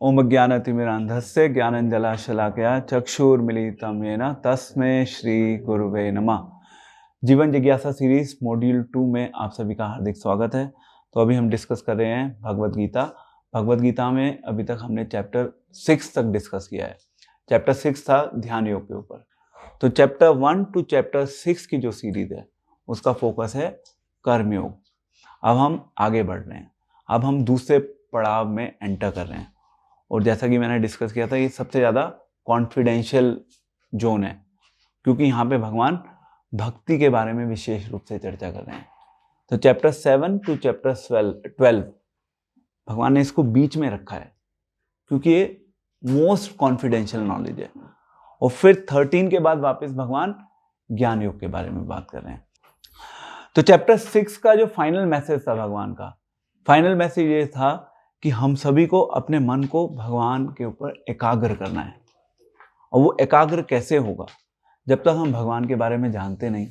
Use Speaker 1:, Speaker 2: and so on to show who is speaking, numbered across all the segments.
Speaker 1: ओम ज्ञानतिमिरान्धस्य ज्ञानञ्जनशलाकया चक्षुर्मिलितं येन तस्मै श्री गुरुवे नमः। जीवन जिज्ञासा सीरीज मॉड्यूल 2 में आप सभी का हार्दिक स्वागत है। तो अभी हम डिस्कस कर रहे हैं भगवद गीता। भगवद गीता में अभी तक हमने चैप्टर 6 तक डिस्कस किया है। चैप्टर 6 था ध्यान योग के ऊपर। तो चैप्टर 1 टू चैप्टर 6 की जो सीरीज है उसका फोकस है कर्मयोग। अब हम आगे बढ़ रहे हैं, अब हम दूसरे पड़ाव में एंटर कर रहे हैं। और जैसा कि मैंने डिस्कस किया था, ये सबसे ज़्यादा कॉन्फिडेंशियल जोन है, क्योंकि यहाँ पे भगवान भक्ति के बारे में विशेष रूप से चर्चा कर रहे हैं। तो चैप्टर 7 टू चैप्टर 12 भगवान ने इसको बीच में रखा है, क्योंकि ये मोस्ट कॉन्फिडेंशियल नॉलेज है। और फिर 13 के बाद वापस भगवान ज्ञान योग के बारे में बात कर रहे हैं। तो चैप्टर 6 का जो फाइनल मैसेज था भगवान का, फाइनल मैसेज ये था कि हम सभी को अपने मन को भगवान के ऊपर एकाग्र करना है। और वो एकाग्र कैसे होगा? जब तक हम भगवान के बारे में जानते नहीं,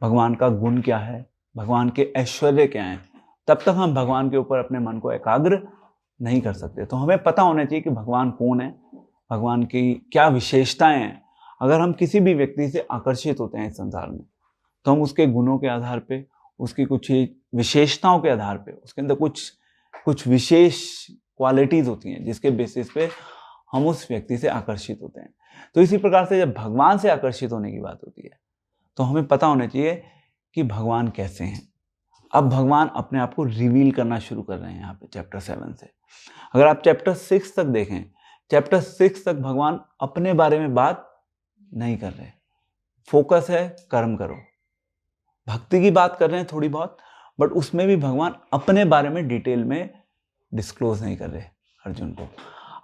Speaker 1: भगवान का गुण क्या है, भगवान के ऐश्वर्य क्या हैं, तब तक हम भगवान के ऊपर अपने मन को एकाग्र नहीं कर सकते। तो हमें पता होना चाहिए कि भगवान कौन है, भगवान की क्या विशेषताएं हैं। अगर हम किसी भी व्यक्ति से आकर्षित होते हैं इस संसार में, तो हम उसके गुणों के आधार पे, उसकी कुछ विशेषताओं के आधार पे, उसके अंदर कुछ विशेष क्वालिटीज होती हैं जिसके बेसिस पे हम उस व्यक्ति से आकर्षित होते हैं। तो इसी प्रकार से जब भगवान से आकर्षित होने की बात होती है, तो हमें पता होना चाहिए कि भगवान कैसे हैं। अब भगवान अपने आप को रिवील करना शुरू कर रहे हैं यहाँ पे चैप्टर 7 से। अगर आप चैप्टर 6 तक देखें, चैप्टर 6 तक भगवान अपने बारे में बात नहीं कर रहे। फोकस है कर्म करो, भक्ति की बात कर रहे हैं थोड़ी बहुत, बट उसमें भी भगवान अपने बारे में डिटेल में डिस्क्लोज नहीं कर रहे अर्जुन को।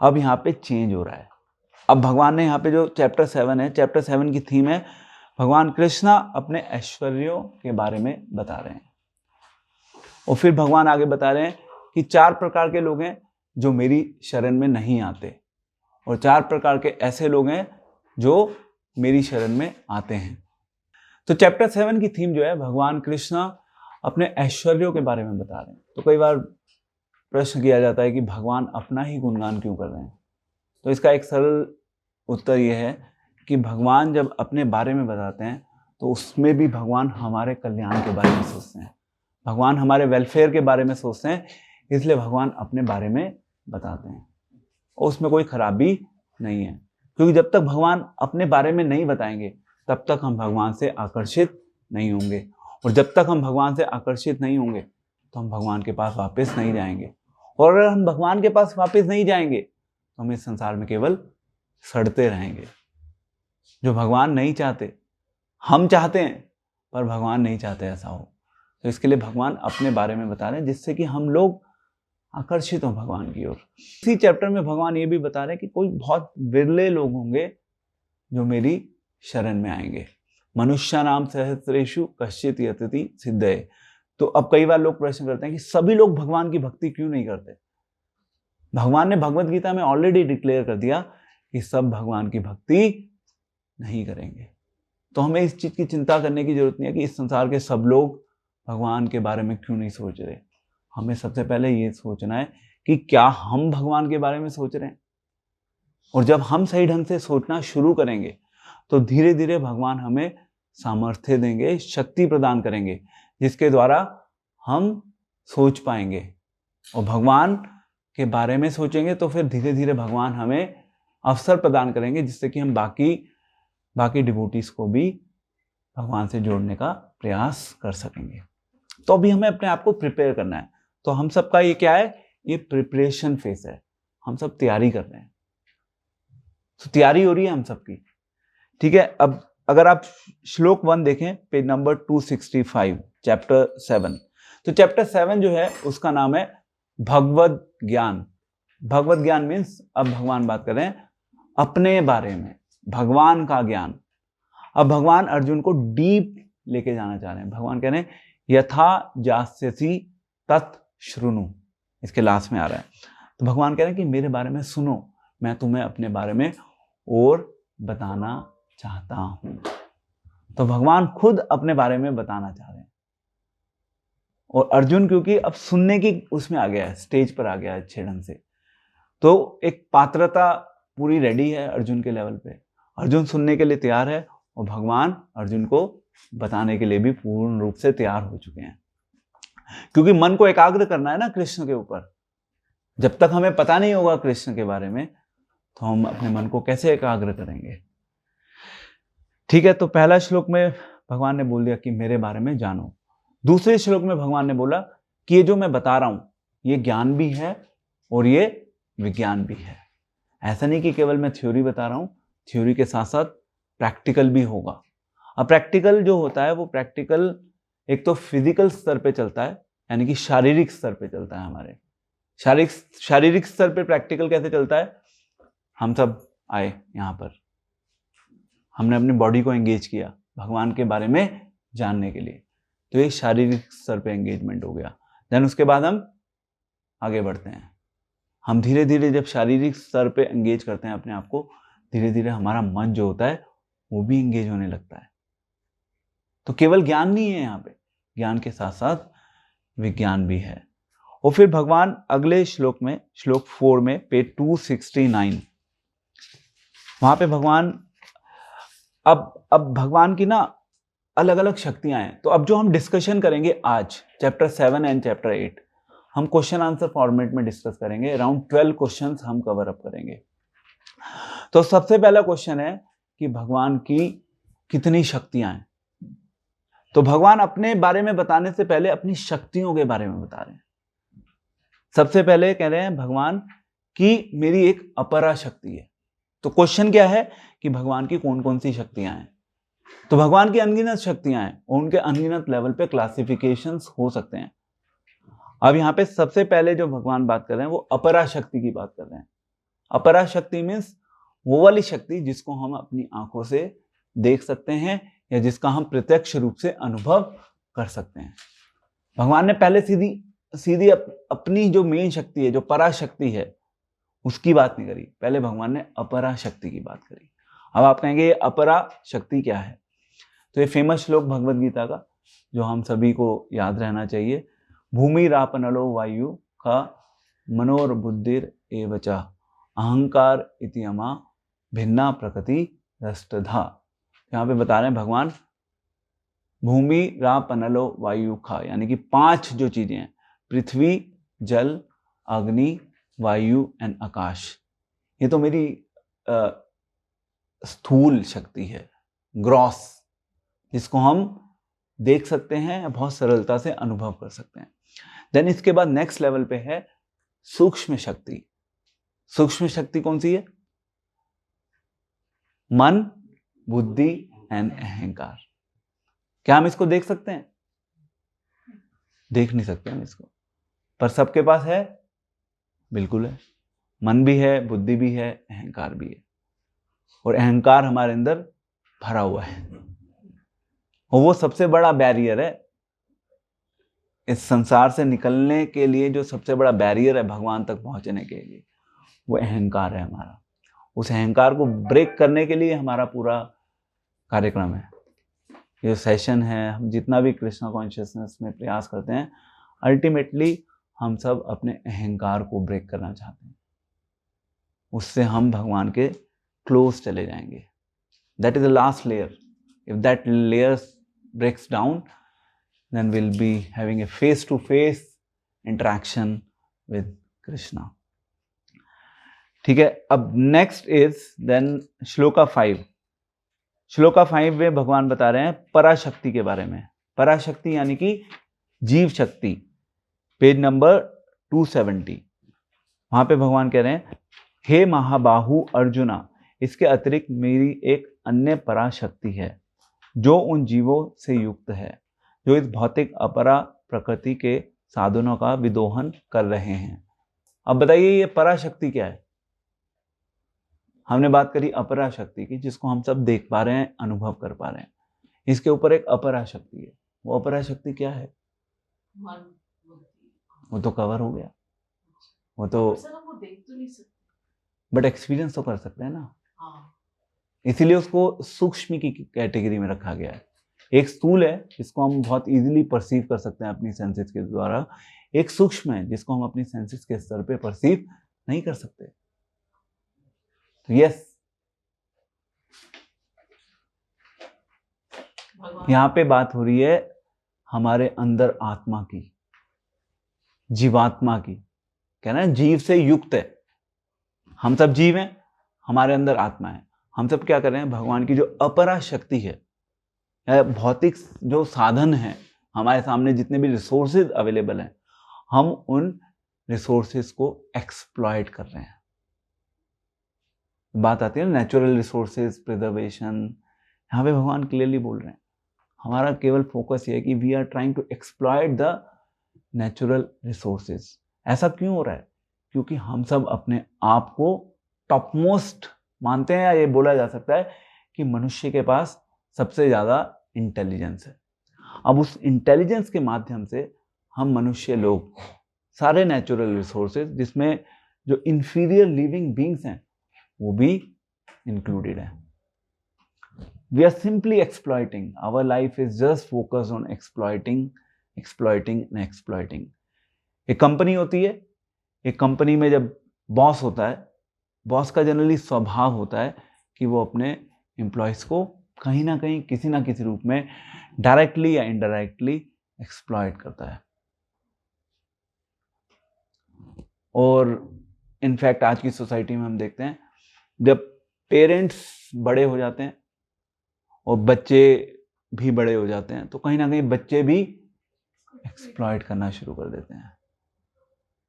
Speaker 1: अब यहाँ पे चेंज हो रहा है। अब भगवान ने यहाँ पे जो चैप्टर 7 है, चैप्टर 7 की थीम है भगवान कृष्णा अपने ऐश्वर्यों के बारे में बता रहे हैं। और फिर भगवान आगे बता रहे हैं कि 4 प्रकार के लोग हैं जो मेरी शरण में नहीं आते, और 4 प्रकार के ऐसे लोग हैं जो मेरी शरण में आते हैं। तो चैप्टर 7 की थीम जो है, भगवान कृष्णा अपने ऐश्वर्यों के बारे में बता रहे हैं। तो कई बार प्रश्न किया जाता है कि भगवान अपना ही गुणगान क्यों कर रहे हैं? तो इसका एक सरल उत्तर यह है कि भगवान जब अपने बारे में बताते हैं तो उसमें भी भगवान हमारे कल्याण के बारे में सोचते हैं, भगवान हमारे वेलफेयर के बारे में सोचते हैं, इसलिए भगवान अपने बारे में बताते हैं। और उसमें कोई खराबी नहीं है, क्योंकि जब तक भगवान अपने बारे में नहीं बताएंगे तब तक हम भगवान से आकर्षित नहीं होंगे। और जब तक हम भगवान से आकर्षित नहीं होंगे तो हम भगवान के पास वापस नहीं जाएंगे। और अगर हम भगवान के पास वापस नहीं जाएंगे तो हम इस संसार में केवल सड़ते रहेंगे, जो भगवान नहीं चाहते। हम चाहते हैं पर भगवान नहीं चाहते ऐसा हो। तो इसके लिए भगवान अपने बारे में बता रहे हैं, जिससे कि हम लोग आकर्षित हों भगवान की ओर। इसी चैप्टर में भगवान ये भी बता रहे हैं कि कोई बहुत विरले लोग होंगे जो मेरी शरण में आएंगे। मनुष्य नाम सहस्रेषु कश्चित् यतति सिद्धये। तो अब कई बार लोग प्रश्न करते हैं कि सभी लोग भगवान की भक्ति क्यों नहीं करते? भगवान ने भगवद गीता में ऑलरेडी डिक्लेयर कर दिया कि सब भगवान की भक्ति नहीं करेंगे। तो हमें इस चीज की चिंता करने की जरूरत नहीं है कि इस संसार के सब लोग भगवान के बारे में क्यों नहीं सोच रहे। हमें सबसे पहले ये सोचना है कि क्या हम भगवान के बारे में सोच रहे हैं। और जब हम सही ढंग से सोचना शुरू करेंगे तो धीरे धीरे भगवान हमें सामर्थ्य देंगे, शक्ति प्रदान करेंगे, जिसके द्वारा हम सोच पाएंगे। और भगवान के बारे में सोचेंगे तो फिर धीरे धीरे भगवान हमें अवसर प्रदान करेंगे, जिससे कि हम बाकी डिवोटीज को भी भगवान से जोड़ने का प्रयास कर सकेंगे। तो अभी हमें अपने आप को प्रिपेयर करना है। तो हम सबका ये क्या है, ये प्रिपरेशन फेस है। हम सब तैयारी कर रहे हैं, तो तैयारी हो रही है हम सबकी, ठीक है। अब अगर आप श्लोक 1 देखें, पेज नंबर 265, चैप्टर 7। तो चैप्टर 7 जो है उसका नाम है भगवद ज्ञान। भगवद ज्ञान मीन्स, अब भगवान बात कर रहे हैं अपने बारे में, भगवान का ज्ञान। अब भगवान अर्जुन को डीप लेके जाना चाह रहे हैं। भगवान कह रहे हैं यथा जास्यसि तत् शृणु, इसके लास्ट में आ रहा है। तो भगवान कह रहे हैं कि मेरे बारे में सुनो, मैं तुम्हें अपने बारे में और बताना चाहता हूं। तो भगवान खुद अपने बारे में बताना चाह रहे हैं। और अर्जुन क्योंकि अब सुनने की उसमें आ गया है, स्टेज पर आ गया है अच्छे ढंग से, तो एक पात्रता पूरी रेडी है अर्जुन के लेवल पे, अर्जुन सुनने के लिए तैयार है और भगवान अर्जुन को बताने के लिए भी पूर्ण रूप से तैयार हो चुके हैं। क्योंकि मन को एकाग्र करना है ना कृष्ण के ऊपर। जब तक हमें पता नहीं होगा कृष्ण के बारे में तो हम अपने मन को कैसे एकाग्र करेंगे। ठीक है, तो पहला श्लोक में भगवान ने बोल दिया कि मेरे बारे में जानो। दूसरे श्लोक में भगवान ने बोला कि ये जो मैं बता रहा हूं ये ज्ञान भी है और ये विज्ञान भी है। ऐसा नहीं कि केवल मैं थ्योरी बता रहा हूं, थ्योरी के साथ साथ प्रैक्टिकल भी होगा। अब प्रैक्टिकल जो होता है वो प्रैक्टिकल एक तो फिजिकल स्तर पे चलता है, यानी कि शारीरिक स्तर पे चलता है। हमारे शारीरिक स्तर पे प्रैक्टिकल कैसे चलता है? हम सब आए यहाँ पर, हमने अपनी बॉडी को एंगेज किया भगवान के बारे में जानने के लिए, तो ये शारीरिक स्तर पे एंगेजमेंट हो गया। देन उसके बाद हम आगे बढ़ते हैं। हम धीरे धीरे जब शारीरिक स्तर पे एंगेज करते हैं अपने आप को, धीरे धीरे हमारा मन जो होता है वो भी एंगेज होने लगता है। तो केवल ज्ञान नहीं है यहाँ पे, ज्ञान के साथ साथ विज्ञान भी है। और फिर भगवान अगले श्लोक में, श्लोक 4 में, पेज 269, वहां पे भगवान अब भगवान की ना अलग अलग शक्तियां हैं। तो अब जो हम डिस्कशन करेंगे आज चैप्टर 7 एंड चैप्टर 8, हम क्वेश्चन आंसर फॉर्मेट में डिस्कस करेंगे। अराउंड 12 क्वेश्चंस हम कवर अप करेंगे। तो सबसे पहला क्वेश्चन है कि भगवान की कितनी शक्तियां हैं। तो भगवान अपने बारे में बताने से पहले अपनी शक्तियों के बारे में बता रहे हैं। सबसे पहले कह रहे हैं भगवान की मेरी एक अपरा शक्ति है। तो क्वेश्चन क्या है कि भगवान की कौन कौन सी शक्तियां हैं। तो भगवान की अनगिनत शक्तियां हैं और उनके अनगिनत लेवल पे क्लासिफिकेशंस हो सकते हैं। अब यहाँ पे सबसे पहले जो भगवान बात कर रहे हैं वो अपरा शक्ति की बात कर रहे हैं। अपरा शक्ति मीन्स वो वाली शक्ति जिसको हम अपनी आंखों से देख सकते हैं या जिसका हम प्रत्यक्ष रूप से अनुभव कर सकते हैं। भगवान ने पहले सीधी अपनी जो मेन शक्ति है, जो पराशक्ति है, उसकी बात नहीं करी। पहले भगवान ने अपरा शक्ति की बात करी। अब आप कहेंगे ये अपरा शक्ति क्या है? तो ये फेमस श्लोक भगवद गीता का जो हम सभी को याद रहना चाहिए, भूमि रापनलो वायु का मनोर्बुद्धिर एवचा अहंकार इतियमा भिन्ना प्रकृति रष्टधा। यहाँ पे बता रहे हैं भगवान भूमि रापनलो वायु खा, यानी कि 5 जो चीजें हैं, पृथ्वी, जल, अग्नि, वायु एंड आकाश, ये तो मेरी स्थूल शक्ति है, ग्रॉस, जिसको हम देख सकते हैं, बहुत सरलता से अनुभव कर सकते हैं। देन इसके बाद नेक्स्ट लेवल पे है सूक्ष्म शक्ति। सूक्ष्म शक्ति कौन सी है? मन, बुद्धि एंड अहंकार। क्या हम इसको देख सकते हैं? देख नहीं सकते हम इसको, पर सबके पास है, बिल्कुल है। मन भी है, बुद्धि भी है, अहंकार भी है, और अहंकार हमारे अंदर भरा हुआ है और वो सबसे बड़ा बैरियर है इस संसार से निकलने के लिए। जो सबसे बड़ा बैरियर है भगवान तक पहुंचने के लिए, वो अहंकार है हमारा। उस अहंकार को ब्रेक करने के लिए हमारा पूरा कार्यक्रम है, ये सेशन है। हम जितना भी कृष्णा कॉन्शियसनेस में प्रयास करते हैं, अल्टीमेटली हम सब अपने अहंकार को ब्रेक करना चाहते हैं। उससे हम भगवान के क्लोज चले जाएंगे। That is the last layer. If that layer breaks down, then we'll be having a face-to-face interaction with Krishna. ठीक है, अब next is then shloka 5। Shloka 5 में भगवान बता रहे हैं पराशक्ति के बारे में। पराशक्ति यानी कि जीव शक्ति, पेज नंबर 270। वहां पे भगवान कह रहे हैं, हे महाबाहु अर्जुना, इसके अतिरिक्त मेरी एक अन्य पराशक्ति है जो उन जीवों से युक्त है जो इस भौतिक अपरा प्रकृति के साधनों का विदोहन कर रहे हैं। अब बताइए ये पराशक्ति क्या है? हमने बात करी अपरा शक्ति की, जिसको हम सब देख पा रहे हैं, अनुभव कर पा रहे हैं। इसके ऊपर एक अपरा शक्ति है। वो अपरा शक्ति क्या है? वो तो कवर हो गया, वो तो देख तो नहीं सकते, बट एक्सपीरियंस तो कर सकते हैं ना। इसीलिए उसको सूक्ष्म की कैटेगरी में रखा गया है। एक स्थूल है जिसको हम बहुत इजीली परसीव कर सकते हैं अपनी सेंसेस के द्वारा, एक सूक्ष्म है जिसको हम अपनी सेंसेस के स्तर पे परसीव नहीं कर सकते। तो यस, यहाँ पे बात हो रही है हमारे अंदर आत्मा की, जीवात्मा की। कहना है जीव से युक्त है, हम सब जीव हैं, हमारे अंदर आत्मा है। हम सब क्या कर रहे हैं, भगवान की जो अपरा शक्ति है, भौतिक जो साधन है हमारे सामने, जितने भी रिसोर्सेज अवेलेबल हैं, हम उन रिसोर्सेज को एक्सप्लॉइट कर रहे हैं। बात आती है ना नेचुरल रिसोर्सेज प्रिजर्वेशन, यहाँ पे भगवान क्लियरली बोल रहे हैं हमारा केवल फोकस ये है कि we are trying to exploit the natural resources. ऐसा क्यों हो रहा है? क्योंकि हम सब अपने आप को टॉप मोस्ट मानते हैं, या ये बोला जा सकता है कि मनुष्य के पास सबसे ज़्यादा इंटेलिजेंस है। अब उस इंटेलिजेंस के माध्यम से हम मनुष्य लोग सारे नेचुरल रिसोर्सेज, जिसमें जो इंफीरियर लिविंग बींग्स हैं वो भी इंक्लूडेड है। We are simply exploiting. Our life is just focused on exploiting and exploiting. एक कंपनी होती है, एक कंपनी में जब बॉस होता है, बॉस का जनरली स्वभाव होता है कि वो अपने एम्प्लॉयज को कहीं ना कहीं किसी ना किसी रूप में डायरेक्टली या इनडायरेक्टली एक्सप्लॉइट करता है। और इनफैक्ट आज की सोसाइटी में हम देखते हैं जब पेरेंट्स बड़े हो जाते हैं और बच्चे भी बड़े हो जाते हैं, तो कहीं ना कहीं बच्चे भी एक्सप्लॉइट करना शुरू कर देते हैं।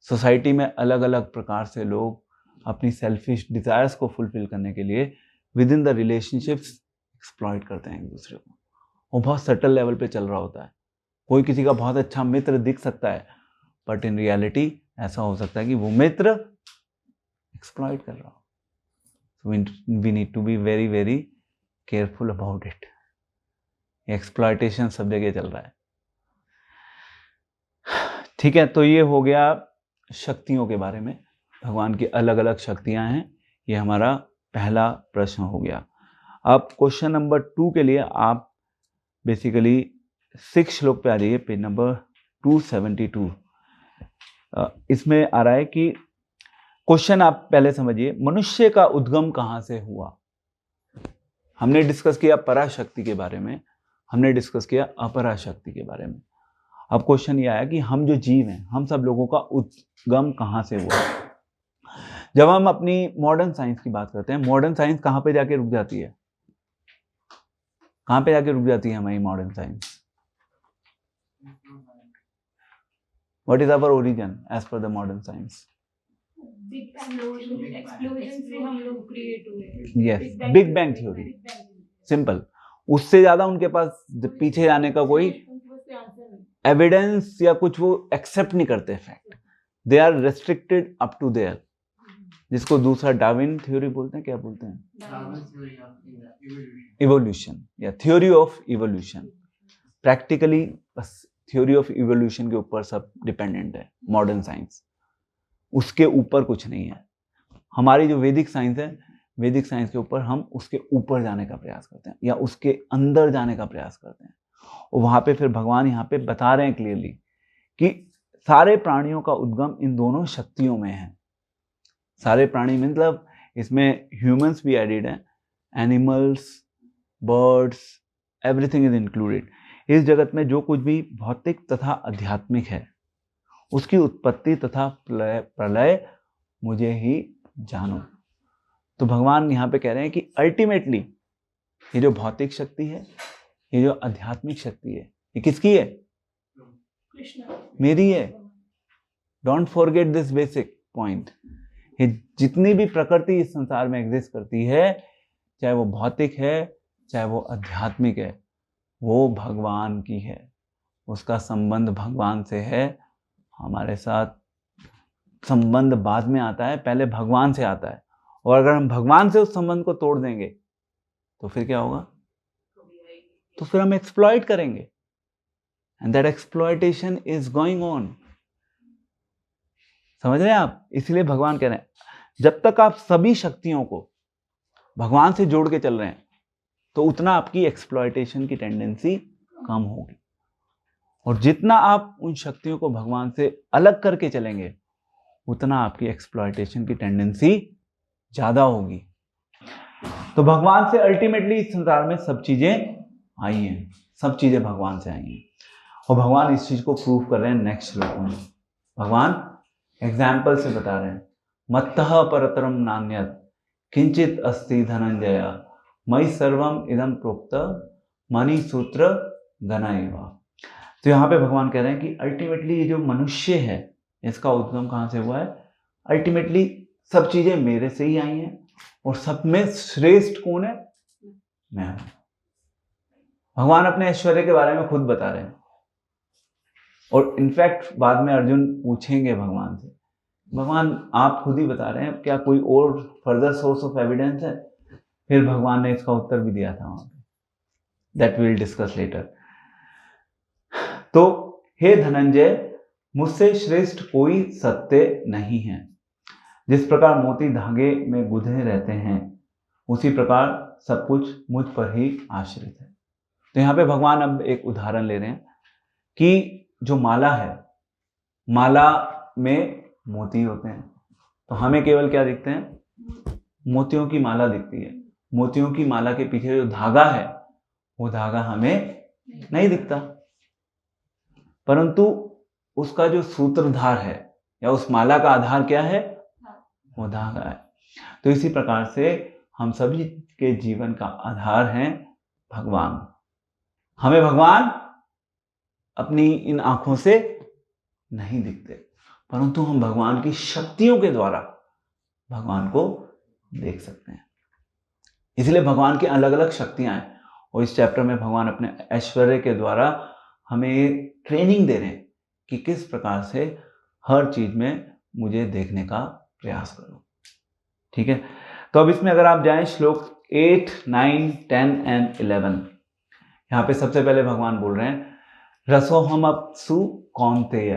Speaker 1: सोसाइटी में अलग अलग प्रकार से लोग अपनी सेल्फिश डिजायर्स को फुलफिल करने के लिए with in the relationships exploit करते हैं एक दूसरे को। वो बहुत सटल लेवल पे चल रहा होता है। कोई किसी का बहुत अच्छा मित्र दिख सकता है, बट इन रियलिटी ऐसा हो सकता है कि वो मित्र एक्सप्लॉइट कर रहा हो। We need to be very very careful about it. Exploitation सब जगह चल रहा है। ठीक है, तो ये हो गया शक्तियों के बारे में। भगवान की अलग अलग शक्तियां हैं, ये हमारा पहला प्रश्न हो गया। अब क्वेश्चन नंबर 2 के लिए आप बेसिकली 6 श्लोक पे आ जाइए, पेज नंबर 272। इसमें आ रहा है कि क्वेश्चन आप पहले समझिए, मनुष्य का उद्गम कहाँ से हुआ। हमने डिस्कस किया पराशक्ति के बारे में, हमने डिस्कस किया अपराशक्ति के बारे में। अब क्वेश्चन ये आया कि हम जो जीव हैं, हम सब लोगों का उद्गम कहाँ से हुआ। जब हम अपनी मॉडर्न साइंस की बात करते हैं, मॉडर्न साइंस कहाँ पे जाके रुक जाती है? कहाँ पे जाके रुक जाती है हमारी modern science? What is our origin as per the modern science?
Speaker 2: Explosion से हम लोग क्रिएट हुए।
Speaker 1: Yes, big bang theory, simple. उससे ज्यादा उनके पास पीछे जाने का कोई एविडेंस या कुछ वो एक्सेप्ट नहीं करते fact. They are restricted up to their, जिसको दूसरा डार्विन थ्योरी बोलते हैं। क्या बोलते हैं? इवोल्यूशन या थ्योरी ऑफ इवोल्यूशन। प्रैक्टिकली बस थ्योरी ऑफ इवोल्यूशन के ऊपर सब डिपेंडेंट है मॉडर्न साइंस, उसके ऊपर कुछ नहीं है। हमारी जो वैदिक साइंस है, वैदिक साइंस के ऊपर हम उसके ऊपर जाने का प्रयास करते हैं या उसके अंदर जाने का प्रयास करते हैं। और वहां पे फिर भगवान यहाँ पे बता रहे हैं क्लियरली कि सारे प्राणियों का उद्गम इन दोनों शक्तियों में है। सारे प्राणी मतलब इसमें ह्यूमंस भी एडिड हैं, animals, birds, everything is included. इस जगत में जो कुछ भी भौतिक तथा आध्यात्मिक है, उसकी उत्पत्ति तथा प्रलय मुझे ही जानो। तो भगवान यहाँ पे कह रहे हैं कि अल्टीमेटली ये जो भौतिक शक्ति है, ये जो आध्यात्मिक शक्ति है, ये किसकी है? मेरी है। Don't forget this basic point. ये जितनी भी प्रकृति इस संसार में एग्जिस्ट करती है, चाहे वो भौतिक है चाहे वो आध्यात्मिक है, वो भगवान की है। उसका संबंध भगवान से है। हमारे साथ संबंध बाद में आता है, पहले भगवान से आता है। और अगर हम भगवान से उस संबंध को तोड़ देंगे तो फिर क्या होगा? तो फिर हम एक्सप्लॉइट करेंगे, and that exploitation is going on. समझ रहे हैं आप? इसलिए भगवान कह रहे हैं जब तक आप सभी शक्तियों को भगवान से जोड़ के चल रहे हैं, तो उतना आपकी एक्सप्लॉइटेशन की टेंडेंसी कम होगी। और जितना आप उन शक्तियों को भगवान से अलग करके चलेंगे, उतना आपकी एक्सप्लॉयटेशन की टेंडेंसी ज़्यादा होगी। तो भगवान से अल्टीमेटली इस संसार में सब चीज़ें आई हैं, सब चीज़ें भगवान से आई हैं, और भगवान इस चीज़ को प्रूव कर रहे हैं नेक्स्ट श्लोक में। भगवान एग्जाम्पल से बता रहे हैं, मत्तः परतरम नान्यत् किंचित अस्ति धनंजय मयि सर्वम इदम प्रोक्त मणि सूत्र गणैव। तो यहाँ पे भगवान कह रहे हैं कि अल्टीमेटली ये जो मनुष्य है इसका उद्गम कहाँ से हुआ है? अल्टीमेटली सब चीजें मेरे से ही आई हैं, और सब में श्रेष्ठ कौन है? मैं हूं। भगवान अपने ऐश्वर्य के बारे में खुद बता रहे हैं, और इनफैक्ट बाद में अर्जुन पूछेंगे भगवान से, भगवान आप खुद ही बता रहे हैं, क्या कोई और फर्दर सोर्स ऑफ एविडेंस है? फिर भगवान ने इसका उत्तर भी दिया था वहां पे, दैट विल डिस्कस लेटर। तो हे धनंजय, मुझसे श्रेष्ठ कोई सत्य नहीं है। जिस प्रकार मोती धागे में गुंथे रहते हैं उसी प्रकार सब कुछ मुझ पर ही आश्रित है। तो यहाँ पे भगवान अब एक उदाहरण ले रहे हैं कि जो माला है, माला में मोती होते हैं, तो हमें केवल क्या दिखते हैं? मोतियों की माला दिखती है। मोतियों की माला के पीछे जो धागा है वो धागा हमें नहीं दिखता, परंतु उसका जो सूत्रधार है या उस माला का आधार क्या है? वो धागा है। तो इसी प्रकार से हम सभी के जीवन का आधार है भगवान। हमें भगवान अपनी इन आंखों से नहीं दिखते, परंतु हम भगवान की शक्तियों के द्वारा भगवान को देख सकते हैं। इसलिए भगवान की अलग अलग शक्तियां हैं, और इस चैप्टर में भगवान अपने ऐश्वर्य के द्वारा हमें ट्रेनिंग दे रहे हैं कि किस प्रकार से हर चीज में मुझे देखने का प्रयास करो। ठीक है, तो अब इसमें अगर आप जाएं श्लोक 8, 9, 10 एंड 11, यहाँ पे सबसे पहले भगवान बोल रहे हैं रसोहम अपसु कौन्तेय।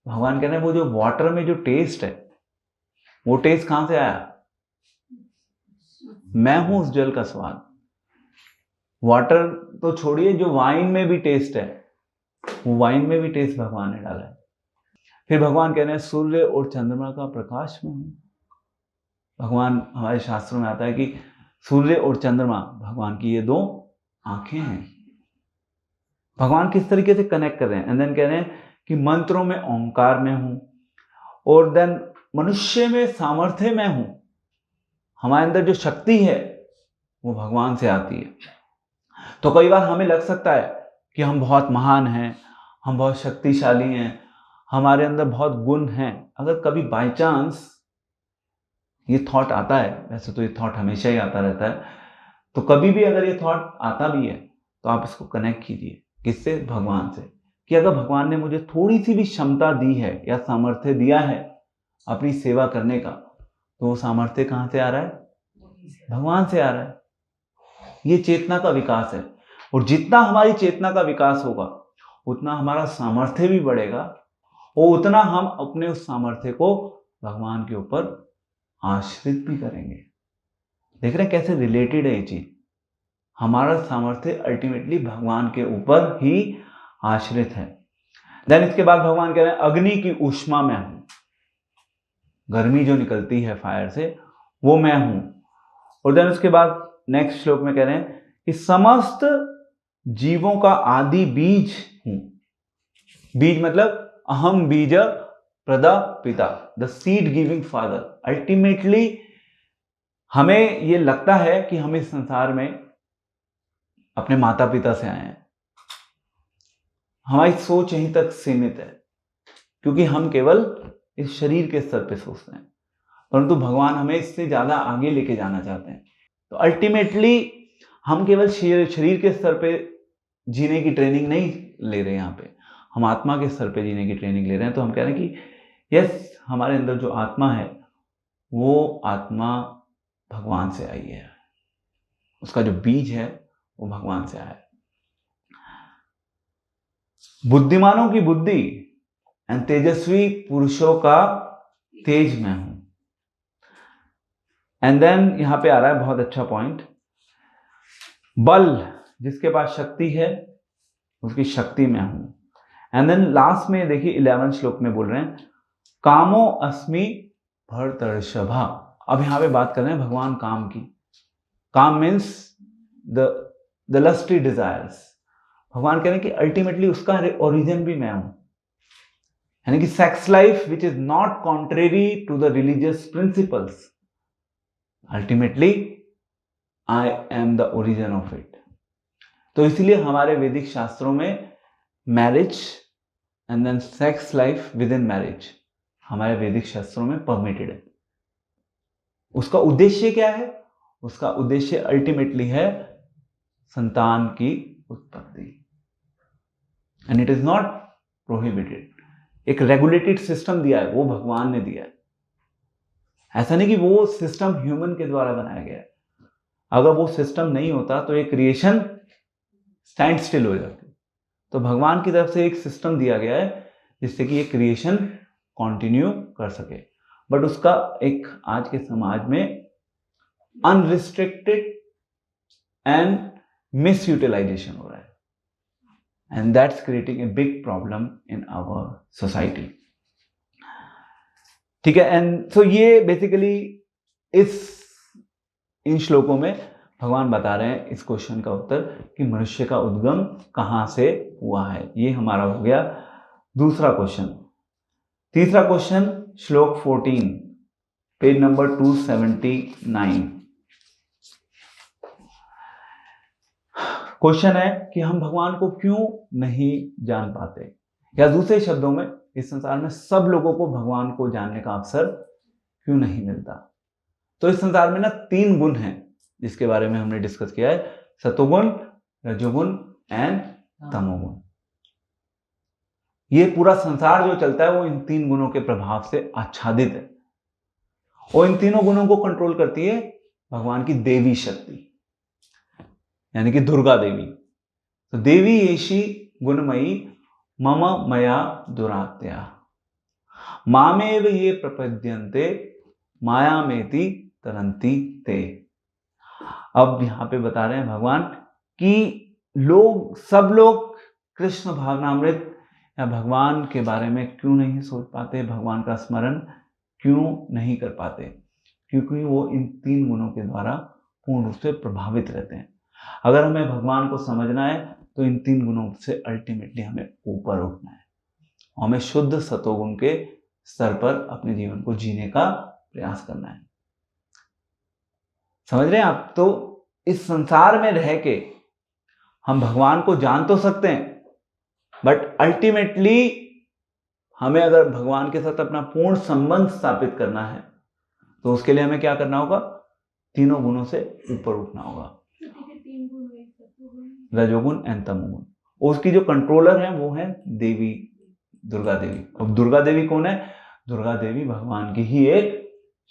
Speaker 1: भगवान कह रहे हैं वो जो वाटर में जो टेस्ट है, वो टेस्ट कहां से आया? मैं हूं उस जल का स्वाद। वाटर तो छोड़िए, जो वाइन में भी टेस्ट है, वो वाइन में भी टेस्ट भगवान ने डाला है। फिर भगवान कह रहे हैं सूर्य और चंद्रमा का प्रकाश में हूं। भगवान, हमारे शास्त्रों में आता है कि सूर्य और चंद्रमा भगवान की ये दो आंखें हैं। भगवान किस तरीके से कनेक्ट कर रहे हैं? एंड देन कह रहे हैं कि मंत्रों में ओंकार में हूं, और देन मनुष्य में सामर्थ्य में हूं। हमारे अंदर जो शक्ति है वो भगवान से आती है। तो कई बार हमें लग सकता है कि हम बहुत महान हैं, हम बहुत शक्तिशाली हैं, हमारे अंदर बहुत गुण हैं। अगर कभी बाय चांस ये थॉट आता है, वैसे तो ये थॉट हमेशा ही आता रहता है, तो कभी भी अगर ये थॉट आता भी है तो आप इसको कनेक्ट कीजिए, किससे? भगवान से। कि अगर भगवान ने मुझे थोड़ी सी भी क्षमता दी है या सामर्थ्य दिया है अपनी सेवा करने का, तो वो सामर्थ्य कहां से आ रहा है? भगवान से आ रहा है। ये चेतना का विकास है, और जितना हमारी चेतना का विकास होगा उतना हमारा सामर्थ्य भी बढ़ेगा, और उतना हम अपने उस सामर्थ्य को भगवान के ऊपर आश्रित भी करेंगे। देख रहे हैं कैसे रिलेटेड है ये चीज? हमारा सामर्थ्य अल्टीमेटली भगवान के ऊपर ही आश्रित है। देन इसके बाद भगवान कह रहे हैं अग्नि की ऊष्मा में हूं। गर्मी जो निकलती है फायर से, वो मैं हूं। और देन उसके बाद नेक्स्ट श्लोक में कह रहे हैं कि समस्त जीवों का आदि बीज हूं। बीज मतलब अहम बीज प्रदा पिता, the seed giving father. Ultimately हमें ये लगता है कि हम इस संसार में अपने माता पिता से आए हैं। हमारी सोच यहीं तक सीमित है, क्योंकि हम केवल इस शरीर के स्तर पे सोचते हैं, परंतु भगवान हमें इससे ज्यादा आगे लेके जाना चाहते हैं। तो अल्टीमेटली हम केवल शरीर के स्तर पे जीने की ट्रेनिंग नहीं ले रहे, यहाँ पे हम आत्मा के स्तर पे जीने की ट्रेनिंग ले रहे हैं। तो हम कह रहे हैं कि यस, हमारे अंदर जो आत्मा है वो आत्मा भगवान से आई है, उसका जो बीज है वो भगवान से आया है। बुद्धिमानों की बुद्धि एंड तेजस्वी पुरुषों का तेज मैं हूं। एंड देन यहां पे आ रहा है बहुत अच्छा पॉइंट, बल जिसके पास शक्ति है उसकी शक्ति में हूं। एंड देन लास्ट में देखिए 11 श्लोक में बोल रहे हैं कामो अस्मि भरतर्षभा। अब यहाँ पे बात कर रहे हैं भगवान काम की। काम मीन्स द लस्टी डिजायर्स। भगवान कह रहे हैं कि अल्टीमेटली उसका ओरिजिन भी मैं हूं, यानी कि sex life which is not contrary to the religious principles, ultimately I am the origin of it. तो इसलिए हमारे वैदिक शास्त्रों में marriage and then sex life within marriage हमारे वैदिक शास्त्रों में परमिटेड है। उसका उद्देश्य क्या है? उसका उद्देश्य अल्टीमेटली है संतान की उत्पत्ति, and it is not prohibited. एक रेगुलेटेड सिस्टम दिया है, वो भगवान ने दिया है। ऐसा नहीं कि वो सिस्टम ह्यूमन के द्वारा बनाया गया है। अगर वो सिस्टम नहीं होता तो ये क्रिएशन स्टैंड स्टिल हो जाती। तो भगवान की तरफ से एक सिस्टम दिया गया है जिससे कि ये क्रिएशन कंटिन्यू कर सके। बट उसका एक आज के समाज में अनरिस्ट्रिक्टेड एंड मिसयूटिलाइजेशन हो रहा है, and that's creating a big problem in our society. ठीक है, एंड सो ये बेसिकली इन श्लोकों में भगवान बता रहे हैं इस क्वेश्चन का उत्तर कि मनुष्य का उद्गम कहां से हुआ है। ये हमारा हो गया दूसरा क्वेश्चन। तीसरा क्वेश्चन श्लोक 14, पेज नंबर 279। क्वेश्चन है कि हम भगवान को क्यों नहीं जान पाते, या दूसरे शब्दों में इस संसार में सब लोगों को भगवान को जानने का अवसर क्यों नहीं मिलता। तो इस संसार में ना 3 गुण हैं जिसके बारे में हमने डिस्कस किया है, सतोगुण, रजोगुण एंड तमोगुण। ये पूरा संसार जो चलता है वो इन 3 गुणों के प्रभाव से आच्छादित है, और इन तीनों गुणों को कंट्रोल करती है भगवान की देवी शक्ति, यानी कि दुर्गा देवी। तो देवी येषि गुणमयी मम मया दुरात्या मामेव ये प्रपद्यन्ते मायामेति तरन्ति ते। अब यहां पे बता रहे हैं भगवान कि सब लोग कृष्ण भावनामृत या भगवान के बारे में क्यों नहीं सोच पाते, भगवान का स्मरण क्यों नहीं कर पाते, क्योंकि वो इन 3 गुणों के द्वारा पूर्ण रूप से प्रभावित रहते हैं। अगर हमें भगवान को समझना है तो इन 3 गुणों से अल्टीमेटली हमें ऊपर उठना है, हमें शुद्ध सतोगुण के स्तर पर अपने जीवन को जीने का प्रयास करना है। समझ रहे हैं आप? तो इस संसार में रह के हम भगवान को जान तो सकते हैं, बट अल्टीमेटली हमें अगर भगवान के साथ अपना पूर्ण संबंध स्थापित करना है तो उसके लिए हमें क्या करना होगा? तीनों गुणों से ऊपर उठना होगा, रजोगुण एंड तमोगुण। उसकी जो कंट्रोलर है वो है देवी, दुर्गा देवी। अब दुर्गा देवी कौन है? दुर्गा देवी भगवान की ही एक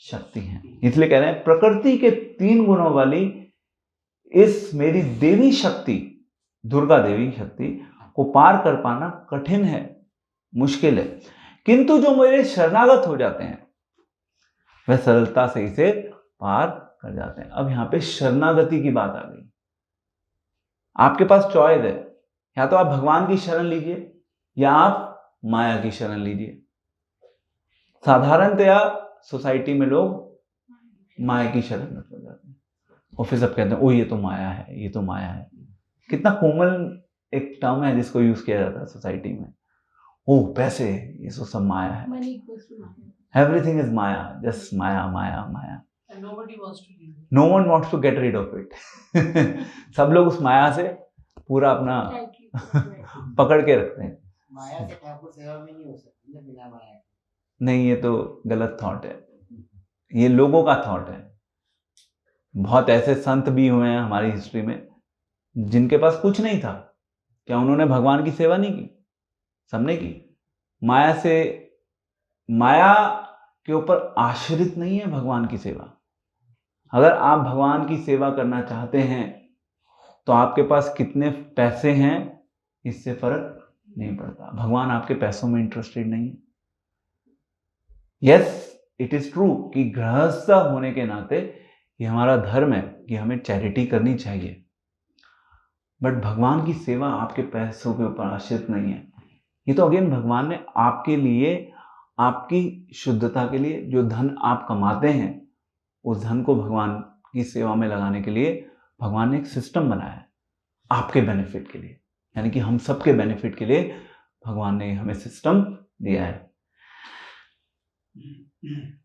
Speaker 1: शक्ति है। इसलिए कह रहे हैं प्रकृति के 3 गुणों वाली इस मेरी देवी शक्ति, दुर्गा देवी शक्ति को पार कर पाना कठिन है, मुश्किल है, किंतु जो मेरे शरणागत हो जाते हैं वह सरलता से इसे पार कर जाते हैं। अब यहां पे शरणागति की बात आ गई। आपके पास चॉइस है, या तो आप भगवान की शरण लीजिए या आप माया की शरण लीजिए। साधारणतया सोसाइटी में लोग माया की शरण में हो जाते हैं, और फिर सब कहते हैं ओ ये तो माया है, ये तो माया है। कितना कोमल एक टर्म है जिसको यूज किया जाता है सोसाइटी में, ओ पैसे, ये सब माया है, everything is maya, just maya maya maya, no one wants to get rid of it. सब लोग उस माया से पूरा अपना पकड़ के रखते हैं।
Speaker 3: माया से ठाकुर सेवा में नहीं हो सकती ना बिना माया के।
Speaker 1: नहीं, ये तो गलत थॉट है, ये लोगों का थॉट है। बहुत ऐसे संत भी हुए हैं हमारी हिस्ट्री में जिनके पास कुछ नहीं था, क्या उन्होंने भगवान की सेवा नहीं की? सबने की। माया के ऊपर आश्रित नहीं है भगवान की सेवा। अगर आप भगवान की सेवा करना चाहते हैं तो आपके पास कितने पैसे हैं इससे फर्क नहीं पड़ता। भगवान आपके पैसों में इंटरेस्टेड नहीं है। यस, इट इज ट्रू कि गृहस्थ होने के नाते ये हमारा धर्म है कि हमें चैरिटी करनी चाहिए, बट भगवान की सेवा आपके पैसों के ऊपर आश्रित नहीं है। ये तो अगेन भगवान ने आपके लिए आपकी शुद्धता के लिए, जो धन आप कमाते हैं उस धन को भगवान की सेवा में लगाने के लिए भगवान ने एक सिस्टम बनाया है आपके बेनिफिट के लिए, यानी कि हम सबके बेनिफिट के लिए भगवान ने हमें सिस्टम दिया है।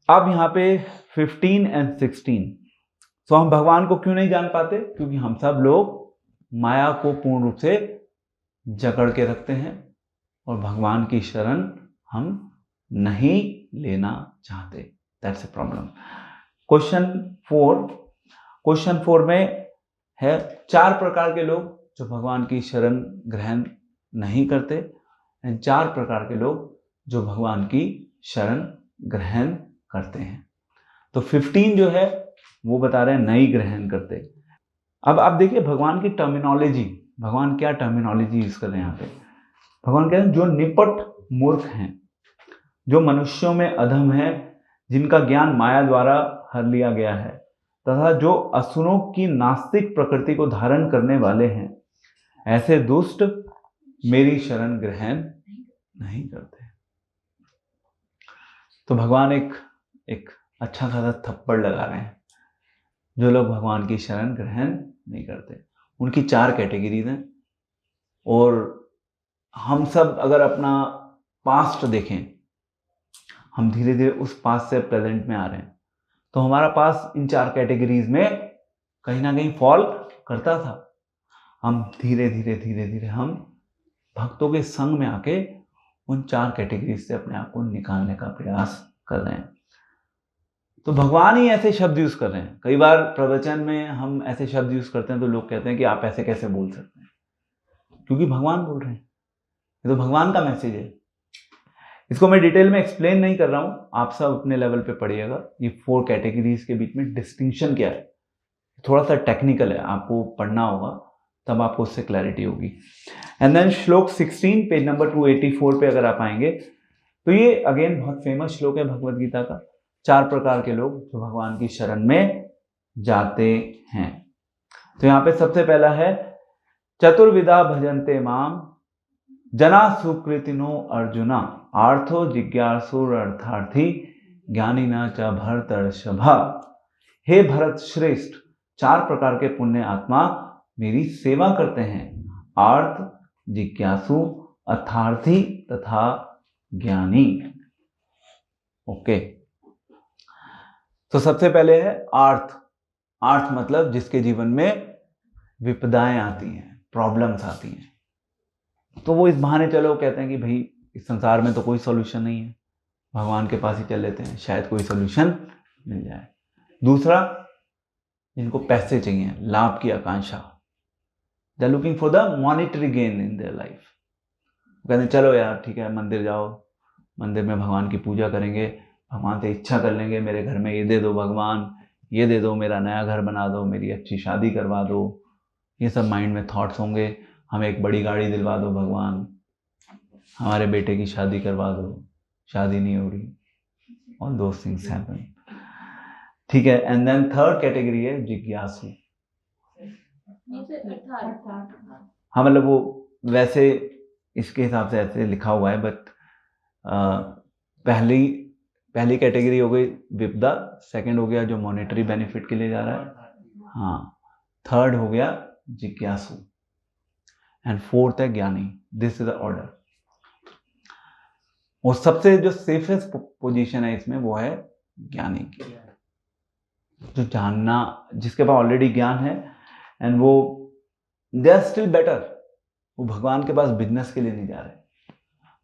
Speaker 1: अब यहाँ पे 15 and 16, तो हम भगवान को क्यों नहीं जान पाते? क्योंकि हम सब लोग माया को पूर्ण रूप से जकड़ के रखते हैं और भगवान की शरण हम नहीं लेना चाहते। That's a problem. क्वेश्चन 4 में है 4 प्रकार के लोग जो भगवान की शरण ग्रहण नहीं करते, 4 प्रकार के लोग जो भगवान की शरण ग्रहण करते हैं। तो 15 जो है वो बता रहे हैं नहीं ग्रहण करते। अब आप देखिए भगवान की टर्मिनोलॉजी, भगवान क्या टर्मिनोलॉजी यूज कर रहे हैं यहाँ पे। भगवान कह रहे हैं जो निपट मूर्ख हैं, जो मनुष्यों में अधम है, जिनका ज्ञान माया द्वारा हर लिया गया है, तथा जो असुरों की नास्तिक प्रकृति को धारण करने वाले हैं, ऐसे दुष्ट मेरी शरण ग्रहण नहीं करते। तो भगवान एक अच्छा खासा थप्पड़ लगा रहे हैं जो लोग भगवान की शरण ग्रहण नहीं करते। उनकी 4 कैटेगरीज हैं और हम सब अगर अपना पास्ट देखें, हम धीरे धीरे उस पास्ट से प्रेजेंट में आ रहे हैं, तो हमारा पास्ट इन 4 कैटेगरीज में कहीं ना कहीं फॉल करता था। हम धीरे धीरे हम भक्तों के संग में आके उन 4 कैटेगरीज से अपने आप को निकालने का प्रयास कर रहे हैं। तो भगवान ही ऐसे शब्द यूज कर रहे हैं। कई बार प्रवचन में हम ऐसे शब्द यूज करते हैं तो लोग कहते हैं कि आप ऐसे कैसे बोल सकते हैं, क्योंकि भगवान बोल रहे हैं, ये तो भगवान का मैसेज है। इसको मैं डिटेल में एक्सप्लेन नहीं कर रहा हूं, आप सब अपने लेवल पे पढ़िएगा। ये 4 कैटेगरीज के बीच में डिस्टिंक्शन क्या है, थोड़ा सा टेक्निकल है, आपको पढ़ना होगा तब आपको उससे क्लैरिटी होगी। एंड देन श्लोक 16 पेज नंबर 284 पे अगर आप आएंगे तो ये अगेन बहुत फेमस श्लोक है भगवत गीता का। 4 प्रकार के लोग जो भगवान की शरण में जाते हैं। तो यहाँ पे सबसे पहला है चतुर्विधा भजन्ते माम जना सुकृतिनो अर्जुना आर्थो जिज्ञासुर अर्थार्थी ज्ञानी न च भरतर्षभा। हे भरत श्रेष्ठ, 4 प्रकार के पुण्य आत्मा मेरी सेवा करते हैं, आर्थ, जिज्ञासु, अर्थार्थी तथा ज्ञानी। ओके, तो सबसे पहले है आर्थ। आर्थ मतलब जिसके जीवन में विपदाएं आती हैं, प्रॉब्लम्स आती हैं, तो वो इस बहाने चलो कहते हैं कि भाई इस संसार में तो कोई सॉल्यूशन नहीं है, भगवान के पास ही चल लेते हैं, शायद कोई सॉल्यूशन मिल जाए। दूसरा, जिनको पैसे चाहिए, लाभ की आकांक्षा, they are looking for the monetary gain in their life. कहते हैं चलो यार ठीक है, मंदिर जाओ, मंदिर में भगवान की पूजा करेंगे, भगवान से इच्छा कर लेंगे मेरे घर में ये दे दो भगवान, ये दे दो, मेरा नया घर बना दो, मेरी अच्छी शादी करवा दो, ये सब माइंड में थॉट्स होंगे। हमें एक बड़ी गाड़ी दिलवा दो भगवान, हमारे बेटे की शादी करवा दो, शादी नहीं हो रही, ऑल दोस थिंग्स हैपन। ठीक है, एंड देन थर्ड कैटेगरी है जिज्ञासु। हाँ मतलब वो वैसे इसके हिसाब से ऐसे लिखा हुआ है, बट पहली कैटेगरी हो गई विपदा, सेकंड हो गया जो मॉनेटरी बेनिफिट के लिए जा रहा है, हाँ, थर्ड हो गया जिज्ञासु, एंड फोर्थ है ज्ञानी। This is the order. और सबसे जो सेफेस्ट पोजीशन है इसमें वो है ज्ञानी की, जो जानना, जिसके पास ऑलरेडी ज्ञान है, एंड वो दे आर स्टिल बेटर। वो भगवान के पास बिजनेस के लिए नहीं जा रहे,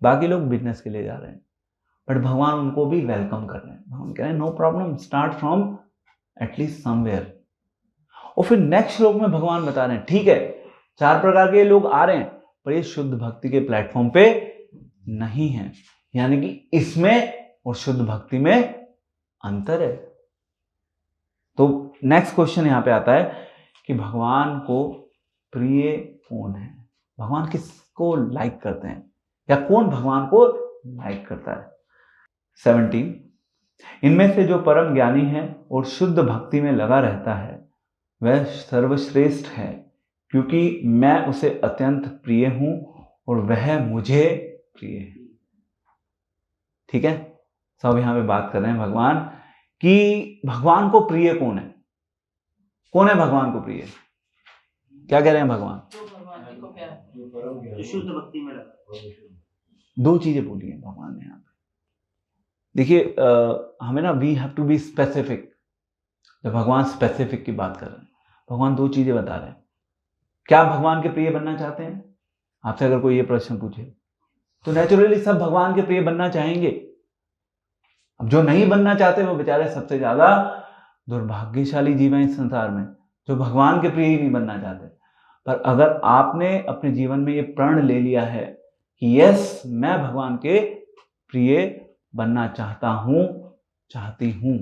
Speaker 1: बाकी लोग बिजनेस के लिए जा रहे हैं, बट भगवान उनको भी वेलकम कर रहे हैं। भगवान कह रहे हैं no problem, start from at least somewhere. और फिर नेक्स्ट श्लोक में भगवान बता रहे हैं ठीक है 4 प्रकार के लोग आ रहे हैं, पर ये शुद्ध भक्ति के प्लेटफॉर्म पे नहीं है, यानी कि इसमें और शुद्ध भक्ति में अंतर है। तो नेक्स्ट क्वेश्चन यहां पे आता है कि भगवान को प्रिय कौन है, भगवान किसको लाइक करते हैं, या कौन भगवान को लाइक करता है। 17, इनमें से जो परम ज्ञानी है और शुद्ध भक्ति में लगा रहता है वह सर्वश्रेष्ठ है, क्योंकि मैं उसे अत्यंत प्रिय हूं और वह मुझे प्रिय है। ठीक है, सब यहाँ पे बात कर रहे हैं भगवान कि भगवान को प्रिय कौन है, कौन है भगवान को प्रिय, क्या कह रहे हैं भगवान?
Speaker 2: तो भगवान जी को प्यार है।
Speaker 3: जो शुद्ध भक्ति में लगा।
Speaker 1: दो चीजें बोली हैं भगवान ने यहाँ पे। देखिए हमें ना we have to be specific. जब भगवान स्पेसिफिक की बात कर रहे हैं, भगवान दो चीजें बता रहे हैं। क्या भगवान के प्रिय बनना चाहते हैं? आपसे अगर कोई ये प्रश्न पूछे तो नेचुरली सब भगवान के प्रिय बनना चाहेंगे। अब जो नहीं बनना चाहते वो बेचारे सबसे ज्यादा दुर्भाग्यशाली जीव हैं इस संसार में, जो भगवान के प्रिय ही नहीं बनना चाहते। पर अगर आपने अपने जीवन में ये प्रण ले लिया है कि यस मैं भगवान के प्रिय बनना चाहता हूं, चाहती हूं,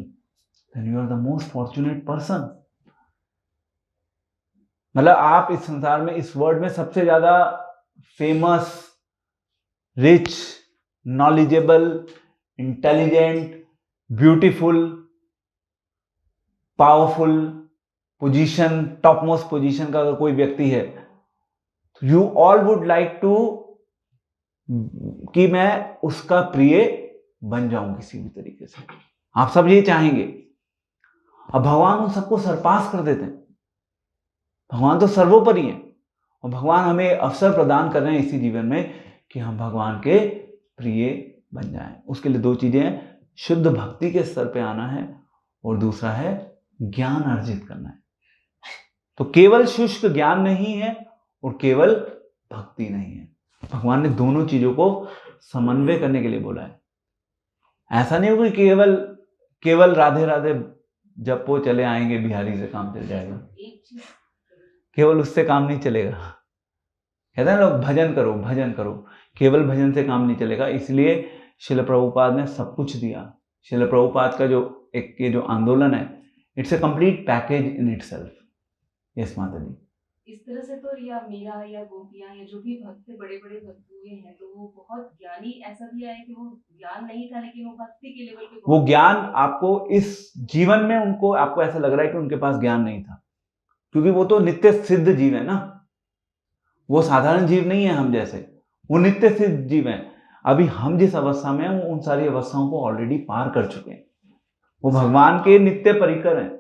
Speaker 1: then you are the most fortunate person। मतलब आप इस संसार में, इस वर्ल्ड में सबसे ज्यादा famous, rich, knowledgeable, intelligent, beautiful, powerful position, top most position का अगर कोई व्यक्ति है, you all would like to कि मैं उसका प्रिय बन जाऊं किसी भी तरीके से। आप सब ये चाहेंगे। अब भगवान उन सबको सरपास कर देते हैं। भगवान तो सर्वोपरि हैं और भगवान हमें अवसर प्रदान कर रहे हैं इसी जीवन में कि हम भगवान के प्रिय बन जाएं। उसके लिए दो चीजें हैं, शुद्ध भक्ति के स्तर पे आना है और दूसरा है ज्ञान अर्जित करना है। तो केवल शुष्क ज्ञान नहीं है और केवल भक्ति नहीं है। भगवान ने दोनों चीजों को समन्वय करने के लिए बोला है। ऐसा नहीं हो कि केवल राधे राधे जपो चले आएंगे बिहारी से काम चल जाएगा, केवल उससे काम नहीं चलेगा। कहते हैं लोग भजन करो भजन करो, केवल भजन से काम नहीं चलेगा। इसलिए श्रील प्रभुपाद ने सब कुछ दिया। श्रील प्रभुपाद का जो एक ये जो आंदोलन है, it's a complete package in itself. Yes माता जी।
Speaker 2: इस तरह से तो या मीरा या गोपियां या जो भी भक्त बड़े बड़े भक्त हुए हैं तो वो बहुत ज्ञानी, ऐसा भी आया कि वो ज्ञान नहीं था लेकिन वो भक्ति के लेवल पे,
Speaker 1: वो ज्ञान आपको इस जीवन में उनको, आपको ऐसा लग रहा है कि उनके पास ज्ञान नहीं था, क्योंकि वो तो नित्य सिद्ध जीव है ना। वो साधारण जीव नहीं है हम जैसे, वो नित्य सिद्ध जीव है। अभी हम जिस अवस्था में हैं वो उन सारी अवस्थाओं को ऑलरेडी पार कर चुके हैं। वो भगवान के नित्य परिकर हैं।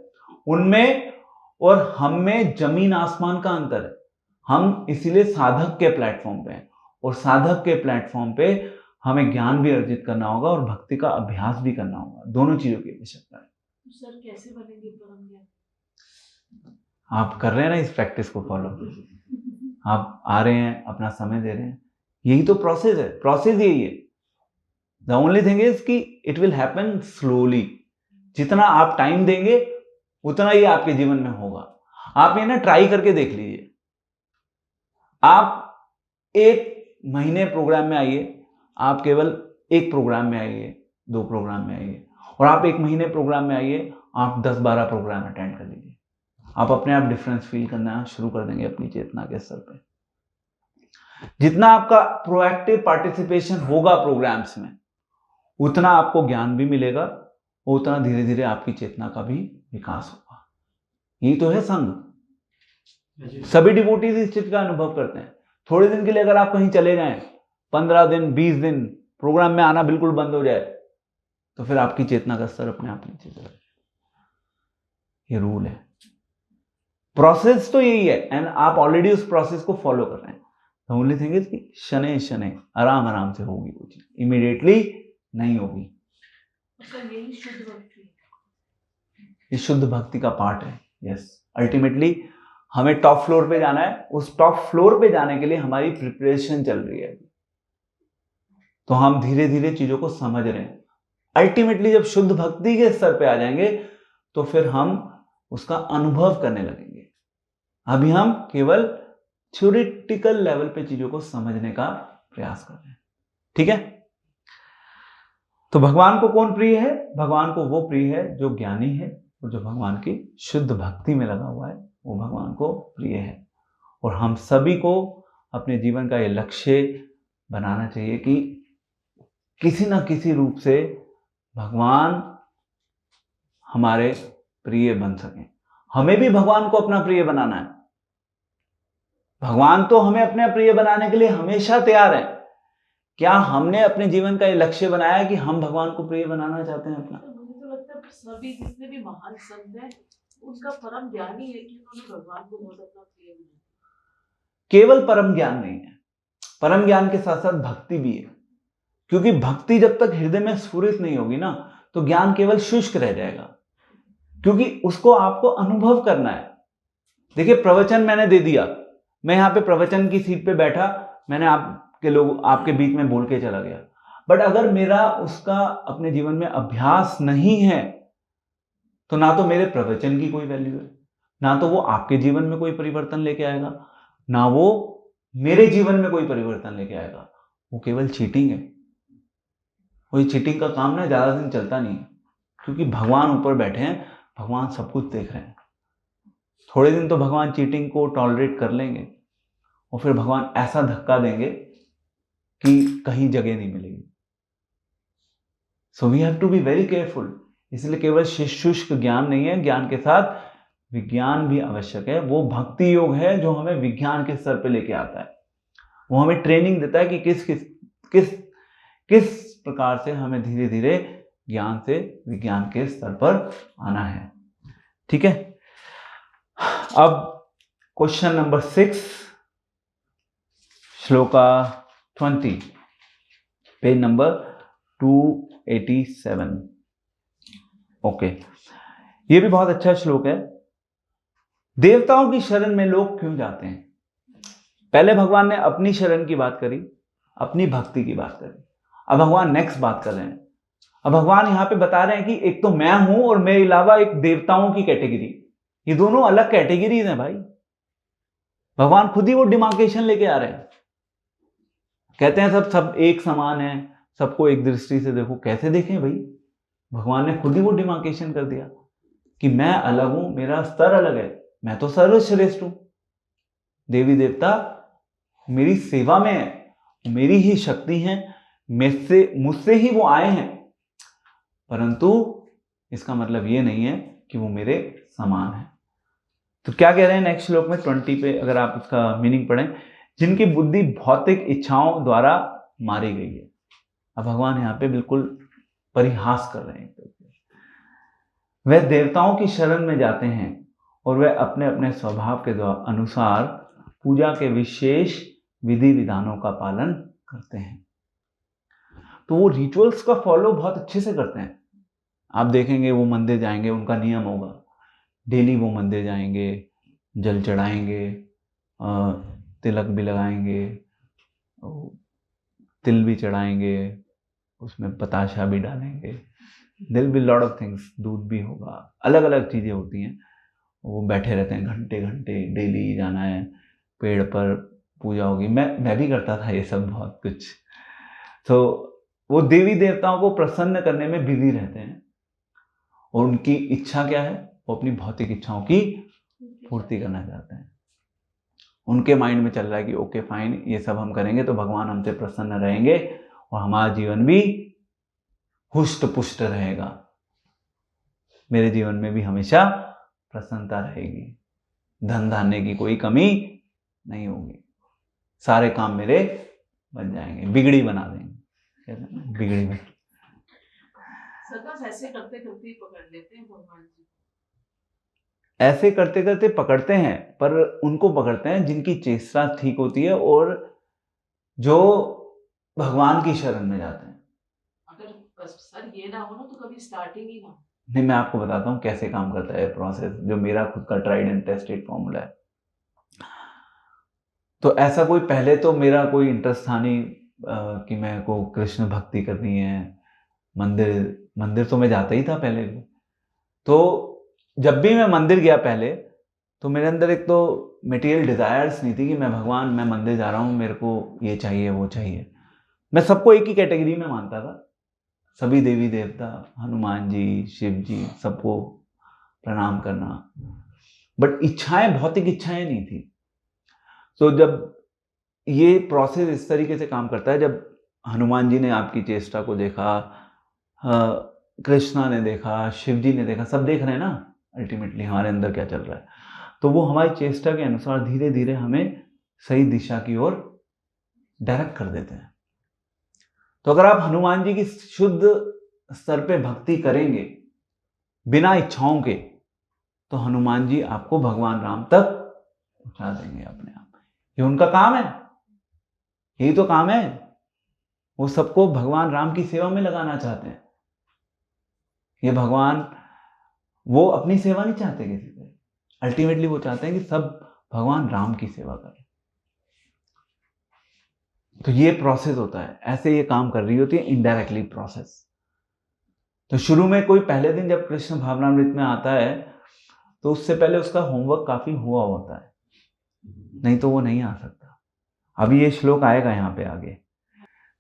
Speaker 1: उनमें और हम में जमीन आसमान का अंतर है। हम इसीलिए साधक के प्लेटफॉर्म पे हैं और साधक के प्लेटफॉर्म पे हमें ज्ञान भी अर्जित करना होगा और भक्ति का अभ्यास भी करना होगा। दोनों चीजों की आवश्यकता है।
Speaker 2: सर कैसे बनेंगे परम ज्ञान?
Speaker 1: आप कर रहे हैं ना इस प्रैक्टिस को फॉलो, आप आ रहे हैं, अपना समय दे रहे हैं, यही तो प्रोसेस है। प्रोसेस यही है। द ओनली थिंग इज कि इट विल हैपन स्लोली। जितना आप टाइम देंगे उतना ही आपके जीवन में होगा। आप ये ना ट्राई करके देख लीजिए। आप एक महीने प्रोग्राम में आइए, आप केवल एक प्रोग्राम में आइए, 2 प्रोग्राम में आइए, और आप एक महीने प्रोग्राम में आइए, आप 10-12 प्रोग्राम अटेंड कर लीजिए। आप अपने आप डिफरेंस फील करना शुरू कर देंगे अपनी चेतना के स्तर पे। जितना आपका प्रोएक्टिव पार्टिसिपेशन होगा प्रोग्राम्स में, उतना आपको ज्ञान भी मिलेगा, उतना धीरे धीरे आपकी चेतना का भी विकास होगा। यही तो है संग। सभी डिवोटीज इस चीज का अनुभव करते हैं। थोड़े दिन के लिए अगर आप कहीं चले जाएं, 15 दिन 20 दिन प्रोग्राम में आना बिल्कुल बंद हो जाए, तो फिर आपकी चेतना का स्तर अपने आप नीचे चला जाए। ये रूल है। प्रोसेस तो यही है एंड आप ऑलरेडी उस प्रोसेस को फॉलो कर रहे हैं। द ओनली थिंग इज कि शनै शनै आराम आराम से होगी वो चीज, इमीडिएटली नहीं होगी।
Speaker 2: सर यही शुद्ध भक्ति है।
Speaker 1: ये शुद्ध भक्ति का पार्ट है। यस, अल्टीमेटली हमें टॉप फ्लोर पे जाना है। उस टॉप फ्लोर पे जाने के लिए हमारी प्रिपरेशन चल रही है। तो हम धीरे धीरे चीजों को समझ रहे हैं। अल्टीमेटली जब शुद्ध भक्ति के स्तर पे आ जाएंगे तो फिर हम उसका अनुभव करने लगेंगे। अभी हम केवल थ्योरेटिकल लेवल पे चीजों को समझने का प्रयास कर रहे हैं। ठीक है। तो भगवान को कौन प्रिय है? भगवान को वो प्रिय है जो ज्ञानी है और जो भगवान की शुद्ध भक्ति में लगा हुआ है, वो भगवान को प्रिय है। और हम सभी को अपने जीवन का ये लक्ष्य बनाना चाहिए कि किसी ना किसी रूप से भगवान हमारे प्रिय बन सकें। हमें भी भगवान को अपना प्रिय बनाना है। भगवान तो हमें अपने प्रिय बनाने के लिए हमेशा तैयार है क्या हमने अपने जीवन का ये लक्ष्य बनाया कि हम भगवान को प्रिय बनाना चाहते हैं अपना?
Speaker 4: तो मुझे तो लगता है सभी जितने भी महान संत हैं उनका परम ज्ञान ही है कि उन्होंने भगवान को बहुत अपना प्रिय बनाया।
Speaker 1: केवल परम ज्ञान नहीं है, परम ज्ञान के साथ साथ भक्ति भी है, क्योंकि भक्ति जब तक हृदय में स्फुरित नहीं होगी ना तो ज्ञान केवल शुष्क रह जाएगा, क्योंकि उसको आपको अनुभव करना है। देखिए, प्रवचन मैंने दे दिया, मैं यहाँ पे प्रवचन की सीट पे बैठा, मैंने आपके बीच में बोल के चला गया, बट अगर मेरा उसका अपने जीवन में अभ्यास नहीं है तो ना तो मेरे प्रवचन की कोई वैल्यू है, ना तो वो आपके जीवन में कोई परिवर्तन लेके आएगा, ना वो मेरे जीवन में कोई परिवर्तन लेके आएगा। वो केवल चीटिंग है। वो चीटिंग का काम ना ज्यादा दिन चलता नहीं है, क्योंकि भगवान ऊपर बैठे हैं, भगवान सब कुछ देख रहे हैं। थोड़े दिन तो भगवान चीटिंग को टॉलरेट कर लेंगे और फिर भगवान ऐसा धक्का देंगे कि कहीं जगह नहीं मिलेगी। So we have to be very careful. इसलिए केवल शुष्क ज्ञान नहीं है, ज्ञान के साथ विज्ञान भी आवश्यक है। वो भक्ति योग है जो हमें विज्ञान के स्तर पे लेके आता है। वो हमें ट्रेनिंग देता है कि किस प्रकार से हमें धीरे धीरे ज्ञान से विज्ञान के स्तर पर आना है। ठीक है, अब question number 6, shloka 20, page number 287। Okay, ये भी बहुत अच्छा श्लोक है। देवताओं की शरण में लोग क्यों जाते हैं? पहले भगवान ने अपनी शरण की बात करी, अपनी भक्ति की बात करी, अब भगवान नेक्स्ट बात कर रहे हैं। अब भगवान यहां पे बता रहे हैं कि एक तो मैं हूं और मेरे अलावा एक देवताओं की कैटेगरी, ये दोनों अलग कैटेगरीज हैं भाई। भगवान खुद ही वो डिमार्केशन लेके आ रहे हैं। कहते हैं सब एक समान है, सबको एक दृष्टि से देखो। कैसे देखें भाई? भगवान ने खुद ही वो डिमार्केशन कर दिया कि मैं अलग हूं, मेरा स्तर अलग है, मैं तो सर्वश्रेष्ठ हूं। देवी देवता मेरी सेवा में है, मेरी ही शक्ति है, मुझसे ही वो आए हैं, परंतु इसका मतलब ये नहीं है कि वो मेरे समान है। तो क्या कह रहे हैं नेक्स्ट श्लोक में 20 पे, अगर आप इसका मीनिंग पढ़ें, जिनकी बुद्धि भौतिक इच्छाओं द्वारा मारी गई है। अब भगवान यहाँ पे बिल्कुल परिहास कर रहे हैं। वह देवताओं की शरण में जाते हैं और वह अपने अपने स्वभाव के अनुसार पूजा के विशेष विधि विधानों का पालन करते हैं। तो वो रिचुअल्स का फॉलो बहुत अच्छे से करते हैं। आप देखेंगे वो मंदिर जाएंगे, उनका नियम होगा, डेली वो मंदिर जाएंगे, जल चढ़ाएंगे, तिलक भी लगाएंगे, तिल भी चढ़ाएंगे, उसमें पताशा भी डालेंगे, दिल भी लॉट ऑफ थिंग्स, दूध भी होगा, अलग अलग चीज़ें होती हैं। वो बैठे रहते हैं घंटे घंटे, डेली जाना है, पेड़ पर पूजा होगी। मैं भी करता था ये सब बहुत कुछ। तो वो देवी देवताओं को प्रसन्न करने में बिजी रहते हैं और उनकी इच्छा क्या है? वो अपनी भौतिक इच्छाओं की पूर्ति करना चाहते हैं। उनके माइंड में चल रहा है कि ओके फाइन, ये सब हम करेंगे तो भगवान हमसे प्रसन्न रहेंगे और हमारा जीवन भी हुष्ट पुष्ट रहेगा, मेरे जीवन में भी हमेशा प्रसन्नता रहेगी, धन धान्य की कोई कमी नहीं होगी, सारे काम मेरे बन जाएंगे, बिगड़ी बना देंगे, कहते हैं ना, बिगड़ी में।
Speaker 4: सदा ऐसे करते करते ही पकड़ लेते हैं भगवान जी।
Speaker 1: ऐसे करते करते पकड़ते हैं, पर उनको पकड़ते हैं जिनकी चेष्टा ठीक होती है और जो भगवान की शरण में जाते हैं।
Speaker 4: अगर सर ये ना हो ना तो कभी स्टार्टिंग ही ना हो।
Speaker 1: नहीं, मैं आपको बताता हूँ कैसे काम करता है प्रोसेस, जो मेरा खुद का ट्राइड एंड टेस्टेड फॉर्मूला है। तो ऐसा कोई, पहले तो मेरा कोई इंटरेस्ट था नहीं कि मैं को कृष्ण भक्ति करनी है, मंदिर तो मैं जाता ही था पहले। तो जब भी मैं मंदिर गया पहले, तो मेरे अंदर एक तो मटेरियल डिजायर्स नहीं थी कि मैं मंदिर जा रहा हूँ, मेरे को ये चाहिए वो चाहिए। मैं सबको एक ही कैटेगरी में मानता था, सभी देवी देवता, हनुमान जी, शिव जी, सबको प्रणाम करना, बट इच्छाएं, भौतिक इच्छाएं नहीं थी। तो जब ये प्रोसेस इस तरीके से काम करता है, जब हनुमान जी ने आपकी चेष्टा को देखा, कृष्णा ने देखा, शिव जी ने देखा, सब देख रहे हैं ना अल्टीमेटली हमारे अंदर क्या चल रहा है, तो वो हमारी चेष्टा के अनुसार धीरे धीरे हमें सही दिशा की ओर डायरेक्ट कर देते हैं। तो अगर आप हनुमान जी की शुद्ध स्तर पे भक्ति करेंगे बिना इच्छाओं के, तो हनुमान जी आपको भगवान राम तक पहुंचा देंगे अपने आप। ये उनका काम है, यही तो काम है। वो सबको भगवान राम की सेवा में लगाना चाहते हैं। ये भगवान, वो अपनी सेवा नहीं चाहते किसी से, अल्टीमेटली वो चाहते हैं कि सब भगवान राम की सेवा करें। तो ये प्रोसेस होता है, ऐसे ये काम कर रही होती है, इनडायरेक्टली प्रोसेस। तो शुरू में कोई पहले दिन जब कृष्ण भावनामृत में आता है तो उससे पहले उसका होमवर्क काफी हुआ होता है, नहीं तो वो नहीं आ सकता। अभी ये श्लोक आएगा यहाँ पे आगे।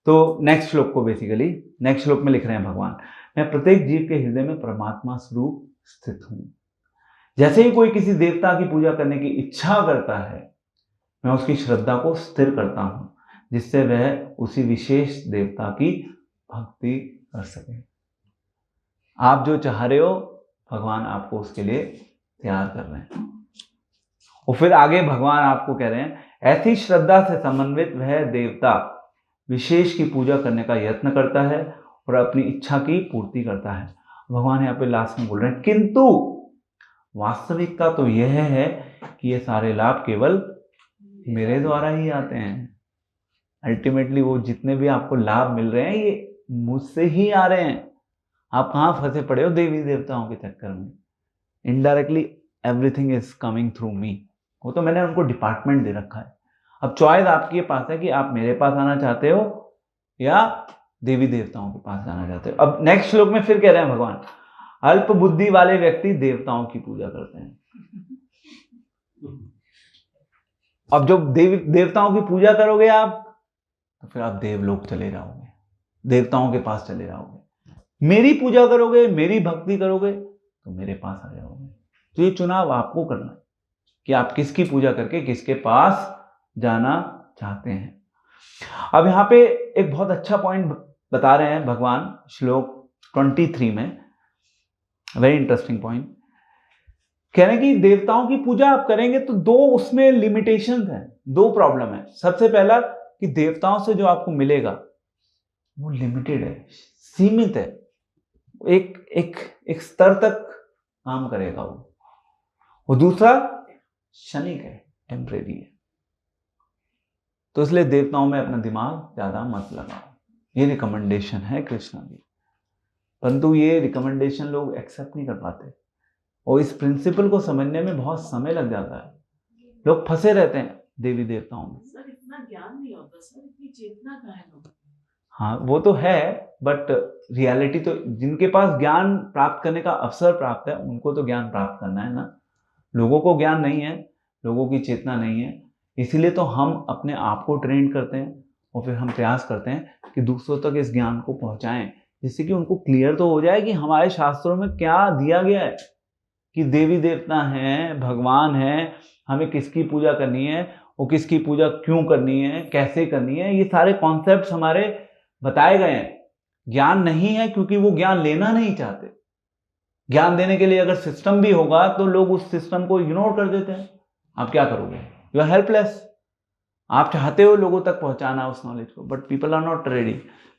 Speaker 1: तो नेक्स्ट श्लोक को बेसिकली नेक्स्ट श्लोक में लिख रहे हैं भगवान, मैं प्रत्येक जीव के हृदय में परमात्मा स्वरूप स्थित हूं। जैसे ही कोई किसी देवता की पूजा करने की इच्छा करता है, मैं उसकी श्रद्धा को स्थिर करता हूं, जिससे वह उसी विशेष देवता की भक्ति कर सके। आप जो चाह रहे हो, भगवान आपको उसके लिए तैयार कर रहे हैं। और फिर आगे भगवान आपको कह रहे हैं, ऐसी श्रद्धा से समन्वित वह देवता विशेष की पूजा करने का यत्न करता है और अपनी इच्छा की पूर्ति करता है। भगवान यहाँ पे लास्ट में बोल रहे हैं, किंतु वास्तविकता तो यह है कि ये सारे लाभ केवल मेरे द्वारा ही आते हैं। अल्टीमेटली वो जितने भी आपको लाभ मिल रहे हैं, ये मुझसे ही आ रहे हैं। आप कहाँ फंसे पड़े हो देवी देवताओं के चक्कर में? Indirectly everything is coming through me. वो तो मैंने उनको डिपार्टमेंट दे रखा है। अब चॉइस आपके पास है कि आप मेरे पास आना चाहते हो या देवी देवताओं के पास जाना चाहते हो। अब नेक्स्ट श्लोक में फिर कह रहे हैं भगवान, अल्प बुद्धि वाले व्यक्ति देवताओं की पूजा करते हैं। अब जब देवताओं की पूजा करोगे आप, तो फिर आप देवलोक चले जाओगे, देवताओं के पास चले जाओगे। मेरी पूजा करोगे, मेरी भक्ति करोगे, तो मेरे पास आ जाओगे। तो ये चुनाव आपको करना है कि आप किसकी पूजा करके किसके पास जाना चाहते हैं। अब यहाँ पे एक बहुत अच्छा पॉइंट बता रहे हैं भगवान श्लोक 23 में, वेरी इंटरेस्टिंग पॉइंट। कह रहे हैं कि देवताओं की पूजा आप करेंगे तो दो उसमें लिमिटेशंस हैं, दो प्रॉब्लम है। सबसे पहला कि देवताओं से जो आपको मिलेगा वो लिमिटेड है, सीमित है, एक स्तर तक काम करेगा वो। और दूसरा क्षणिक है, टेम्परेरी है। तो इसलिए देवताओं में अपना दिमाग ज्यादा मत लगाओ। ये रिकमेंडेशन है कृष्णा की, परंतु ये रिकमेंडेशन लोग एक्सेप्ट नहीं कर पाते और इस प्रिंसिपल को समझने में बहुत समय लग जाता है। लोग फंसे रहते हैं देवी देवताओं में।
Speaker 4: सर इतना ज्ञान नहीं होता सर, इतनी चेतना कहाँ है लोगों को?
Speaker 1: हाँ वो तो है, बट रियलिटी तो जिनके पास ज्ञान प्राप्त करने का अवसर प्राप्त है उनको तो ज्ञान प्राप्त करना है ना। लोगों को ज्ञान नहीं है, लोगों की चेतना नहीं है, इसीलिए तो हम अपने आप को ट्रेन करते हैं और फिर हम प्रयास करते हैं कि दूसरों तक इस ज्ञान को पहुंचाएं, जिससे कि उनको क्लियर तो हो जाए कि हमारे शास्त्रों में क्या दिया गया है, कि देवी देवता हैं, भगवान हैं, हमें किसकी पूजा करनी है, वो किसकी पूजा क्यों करनी है, कैसे करनी है, ये सारे कॉन्सेप्ट्स हमारे बताए गए हैं। ज्ञान नहीं है क्योंकि वो ज्ञान लेना नहीं चाहते। ज्ञान देने के लिए अगर सिस्टम भी होगा तो लोग उस सिस्टम को इग्नोर कर देते हैं। आप क्या करोगे? You are helpless. आप चाहते हो लोगों तक पहुंचाना उस नॉलेज को, but people are not ready.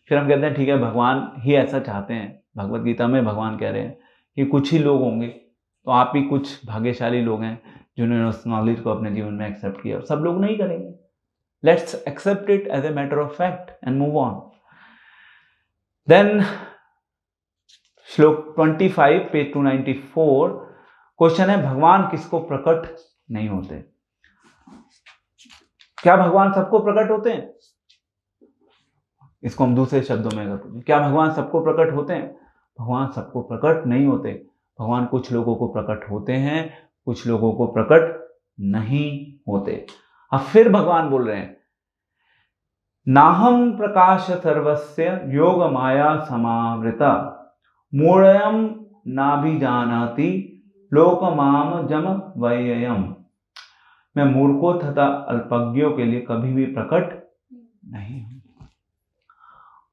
Speaker 1: फिर हम कहते हैं ठीक है भगवान ही ऐसा चाहते हैं। भगवत गीता में भगवान कह रहे हैं कि कुछ ही लोग होंगे, तो आप ही कुछ भाग्यशाली लोग हैं जिन्होंने उस नॉलेज को अपने जीवन में एक्सेप्ट किया। सब लोग नहीं करेंगे। Let's accept it as a matter of fact and move on. Then श्लोक 25 पेज 294 क्वेश्चन है, भगवान किसको प्रकट नहीं होते? क्या भगवान सबको प्रकट होते हैं? इसको हम दूसरे शब्दों में अगर पूछें, क्या भगवान सबको प्रकट होते हैं? भगवान सबको प्रकट नहीं होते। भगवान कुछ लोगों को प्रकट होते हैं, कुछ लोगों को प्रकट नहीं होते। अब फिर भगवान बोल रहे हैं, नाहम प्रकाश सर्वस्य योग माया समावृता मूढ़यम नाभिजानाति लोकमाम जम वययम। मैं मूर्खों तथा अल्पज्ञों के लिए कभी भी प्रकट नहीं हूं।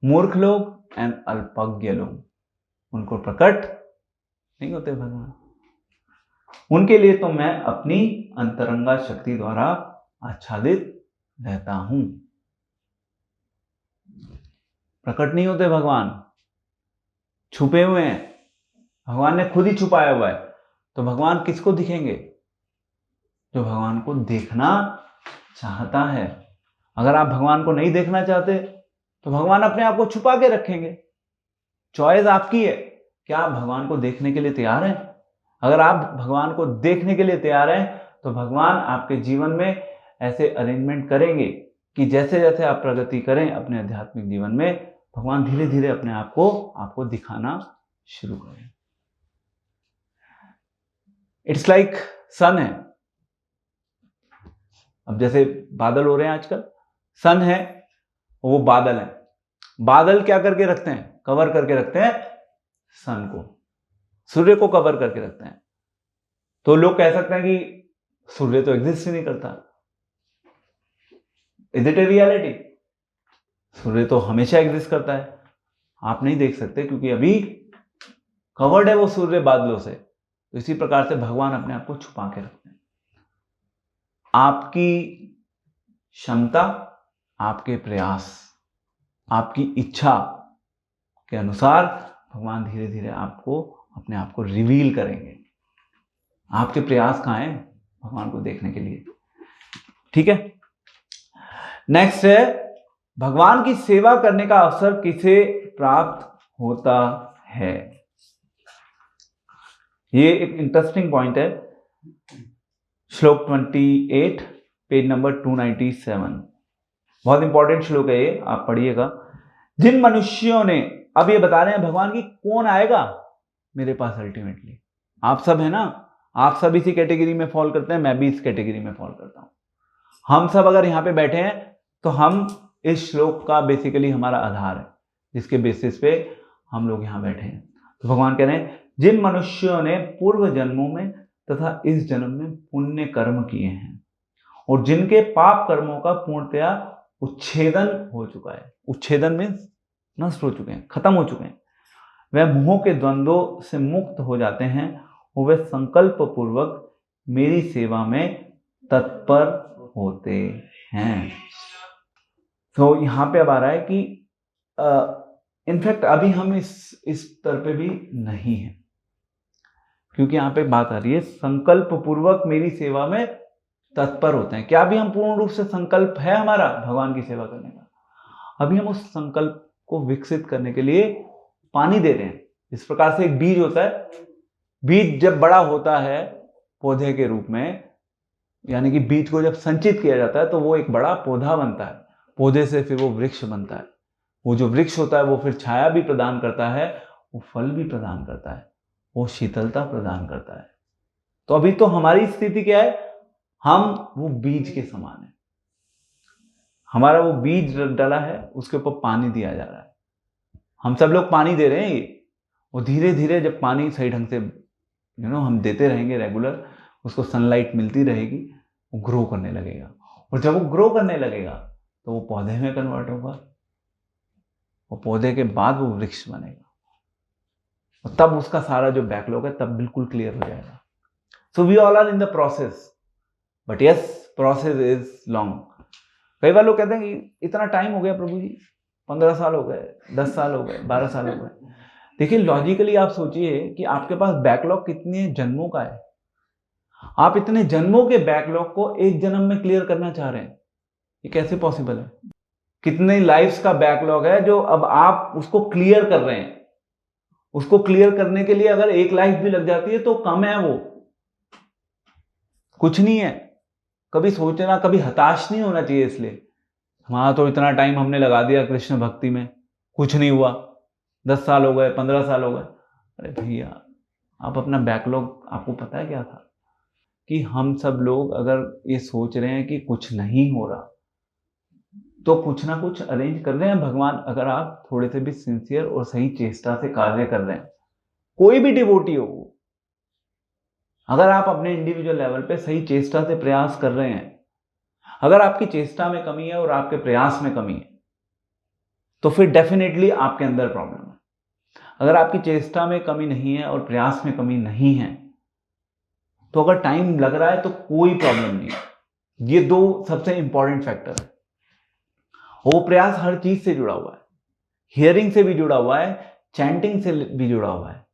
Speaker 1: मूर्ख लोग एंड अल्पज्ञ लोग, उनको प्रकट नहीं होते भगवान। उनके लिए तो मैं अपनी अंतरंगा शक्ति द्वारा आच्छादित रहता हूं। प्रकट नहीं होते भगवान, छुपे हुए हैं, भगवान ने खुद ही छुपाया हुआ है। तो भगवान किसको दिखेंगे? जो भगवान को देखना चाहता है। अगर आप भगवान को नहीं देखना चाहते तो भगवान अपने आप को छुपा के रखेंगे। चॉइस आपकी है, क्या आप भगवान को देखने के लिए तैयार हैं? अगर आप भगवान को देखने के लिए तैयार हैं तो भगवान आपके जीवन में ऐसे अरेंजमेंट करेंगे कि जैसे जैसे आप प्रगति करें अपने आध्यात्मिक जीवन में, भगवान धीरे धीरे अपने आप को आपको दिखाना शुरू करें। इट्स लाइक सन है। अब जैसे बादल हो रहे हैं आजकल, सन है, वो बादल है। बादल क्या करके रखते हैं? कवर करके रखते हैं सन को, सूर्य को कवर करके रखते हैं। तो लोग कह सकते हैं कि सूर्य तो एग्जिस्ट ही नहीं करता। Is it a reality? सूर्य तो हमेशा एग्जिस्ट करता है, आप नहीं देख सकते क्योंकि अभी कवर्ड है वो सूर्य बादलों से। तो इसी प्रकार से भगवान अपने आप को छुपा के रखते हैं। आपकी क्षमता, आपके प्रयास, आपकी इच्छा के अनुसार भगवान धीरे धीरे आपको अपने आप को रिवील करेंगे। आपके प्रयास कहाँ हैं भगवान को देखने के लिए? ठीक है। नेक्स्ट है, भगवान की सेवा करने का अवसर किसे प्राप्त होता है? ये एक इंटरेस्टिंग पॉइंट है। श्लोक 28, पेज नंबर 297, बहुत इंपॉर्टेंट श्लोक है ये, आप पढ़िएगा। जिन मनुष्यों ने, अब ये बता रहे हैं भगवान की कौन आएगा मेरे पास अल्टीमेटली। आप सब है ना, आप सब इसी कैटेगरी में फॉल करते हैं, मैं भी इस कैटेगरी में फॉल करता हूं। हम सब अगर यहां पे बैठे हैं तो हम इस श्लोक का बेसिकली हमारा आधार है, जिसके बेसिस पे हम लोग यहां बैठे हैं। तो भगवान कह रहे हैं जिन मनुष्यों ने पूर्व जन्मों में तथा इस जन्म में पुण्य कर्म किए हैं और जिनके पाप कर्मों का पूर्णतया उच्छेदन हो चुका है। उच्छेदन मीन्स नष्ट हो चुके हैं, खत्म हो चुके हैं। वह मोह के द्वंद्वों से मुक्त हो जाते हैं और वे संकल्प पूर्वक मेरी सेवा में तत्पर होते हैं। तो यहां पे अब आ रहा है कि इनफैक्ट अभी हम इस स्तर पे भी नहीं है, क्योंकि यहां पे बात आ रही है संकल्प पूर्वक मेरी सेवा में तत्पर होते हैं। क्या अभी हम पूर्ण रूप से संकल्प है हमारा भगवान की सेवा करने का? अभी हम उस संकल्प को विकसित करने के लिए पानी दे रहे हैं। इस प्रकार से एक बीज होता है, बीज जब बड़ा होता है पौधे के रूप में, यानी कि बीज को जब संचित किया जाता है तो वो एक बड़ा पौधा बनता है। पौधे से फिर वो वृक्ष बनता है। वो जो वृक्ष होता है वो फिर छाया भी प्रदान करता है, वो फल भी प्रदान करता है, वो शीतलता प्रदान करता है। तो अभी तो हमारी स्थिति क्या है? हम वो बीज के समान है। हमारा वो बीज डला है, उसके ऊपर पानी दिया जा रहा है। हम सब लोग पानी दे रहे हैं ये, वो धीरे धीरे जब पानी सही ढंग से हम देते रहेंगे रेगुलर, उसको सनलाइट मिलती रहेगी, वो ग्रो करने लगेगा। और जब वो ग्रो करने लगेगा तो वो पौधे में कन्वर्ट होगा, वो पौधे के बाद वो वृक्ष बनेगा, और तब उसका सारा जो बैकलॉग है तब बिल्कुल क्लियर हो जाएगा। So we all are in the process, but yes process is long. कई बार लोग कहते हैं कि इतना टाइम हो गया प्रभु जी, 15 साल हो गए, 10 साल हो गए, 12 साल हो गए। देखिए लॉजिकली आप सोचिए कि आपके पास बैकलॉग कितने जन्मों का है। आप इतने जन्मों के बैकलॉग को एक जन्म में क्लियर करना चाह रहे हैं, ये कैसे पॉसिबल है? कितने लाइफ्स का बैकलॉग है जो अब आप उसको क्लियर कर रहे हैं। उसको क्लियर करने के लिए अगर एक लाइफ भी लग जाती है तो कम है, वो कुछ नहीं है। कभी सोचना, कभी हताश नहीं होना चाहिए। इसलिए हमारा तो इतना टाइम हमने लगा दिया कृष्ण भक्ति में, कुछ नहीं हुआ, 10 साल हो गए, 15 साल हो गए। अरे भैया, आप अपना बैकलॉग, आपको पता है क्या था कि हम सब लोग अगर ये सोच रहे हैं कि कुछ नहीं हो रहा तो कुछ ना कुछ अरेंज कर रहे हैं भगवान। अगर आप थोड़े से भी सिंसियर और सही चेष्टा से कार्य कर रहे हैं, कोई भी डिवोटी हो, अगर आप अपने इंडिविजुअल लेवल पे सही चेष्टा से प्रयास कर रहे हैं, अगर आपकी चेष्टा में कमी है और आपके प्रयास में कमी है तो फिर डेफिनेटली आपके अंदर प्रॉब्लम है। अगर आपकी चेष्टा में कमी नहीं है और प्रयास में कमी नहीं है तो अगर टाइम लग रहा है तो कोई प्रॉब्लम नहीं है। ये दो सबसे इंपॉर्टेंट फैक्टर है। वो प्रयास हर चीज से जुड़ा हुआ है। हियरिंग से भी जुड़ा हुआ है, चैंटिंग से भी जुड़ा हुआ है,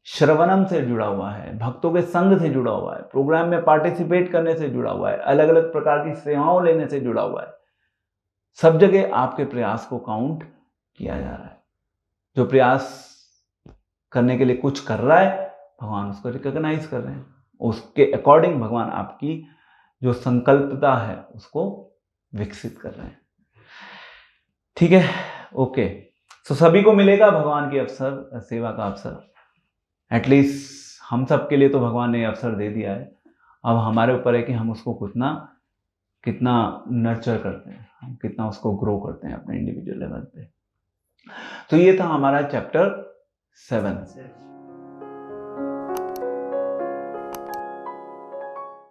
Speaker 1: श्रवणम से जुड़ा हुआ है, भक्तों के संग से जुड़ा हुआ है, प्रोग्राम में पार्टिसिपेट करने से जुड़ा हुआ है, अलग अलग प्रकार की सेवाओं लेने से जुड़ा हुआ है। सब जगह आपके प्रयास को काउंट किया जा रहा है। जो प्रयास करने के लिए कुछ कर रहा है, भगवान उसको रिकॉग्नाइज कर रहे हैं, उसके अकॉर्डिंग भगवान आपकी जो संकल्पता है उसको विकसित कर रहे हैं। ठीक है, ओके। तो सभी को मिलेगा भगवान की अवसर, सेवा का अवसर। एटलीस्ट हम सब के लिए तो भगवान ने अवसर दे दिया है। अब हमारे ऊपर है कि हम उसको कितना नर्चर करते हैं, हम कितना उसको ग्रो करते हैं अपने इंडिविजुअल लेवल पे। तो ये था हमारा चैप्टर 7।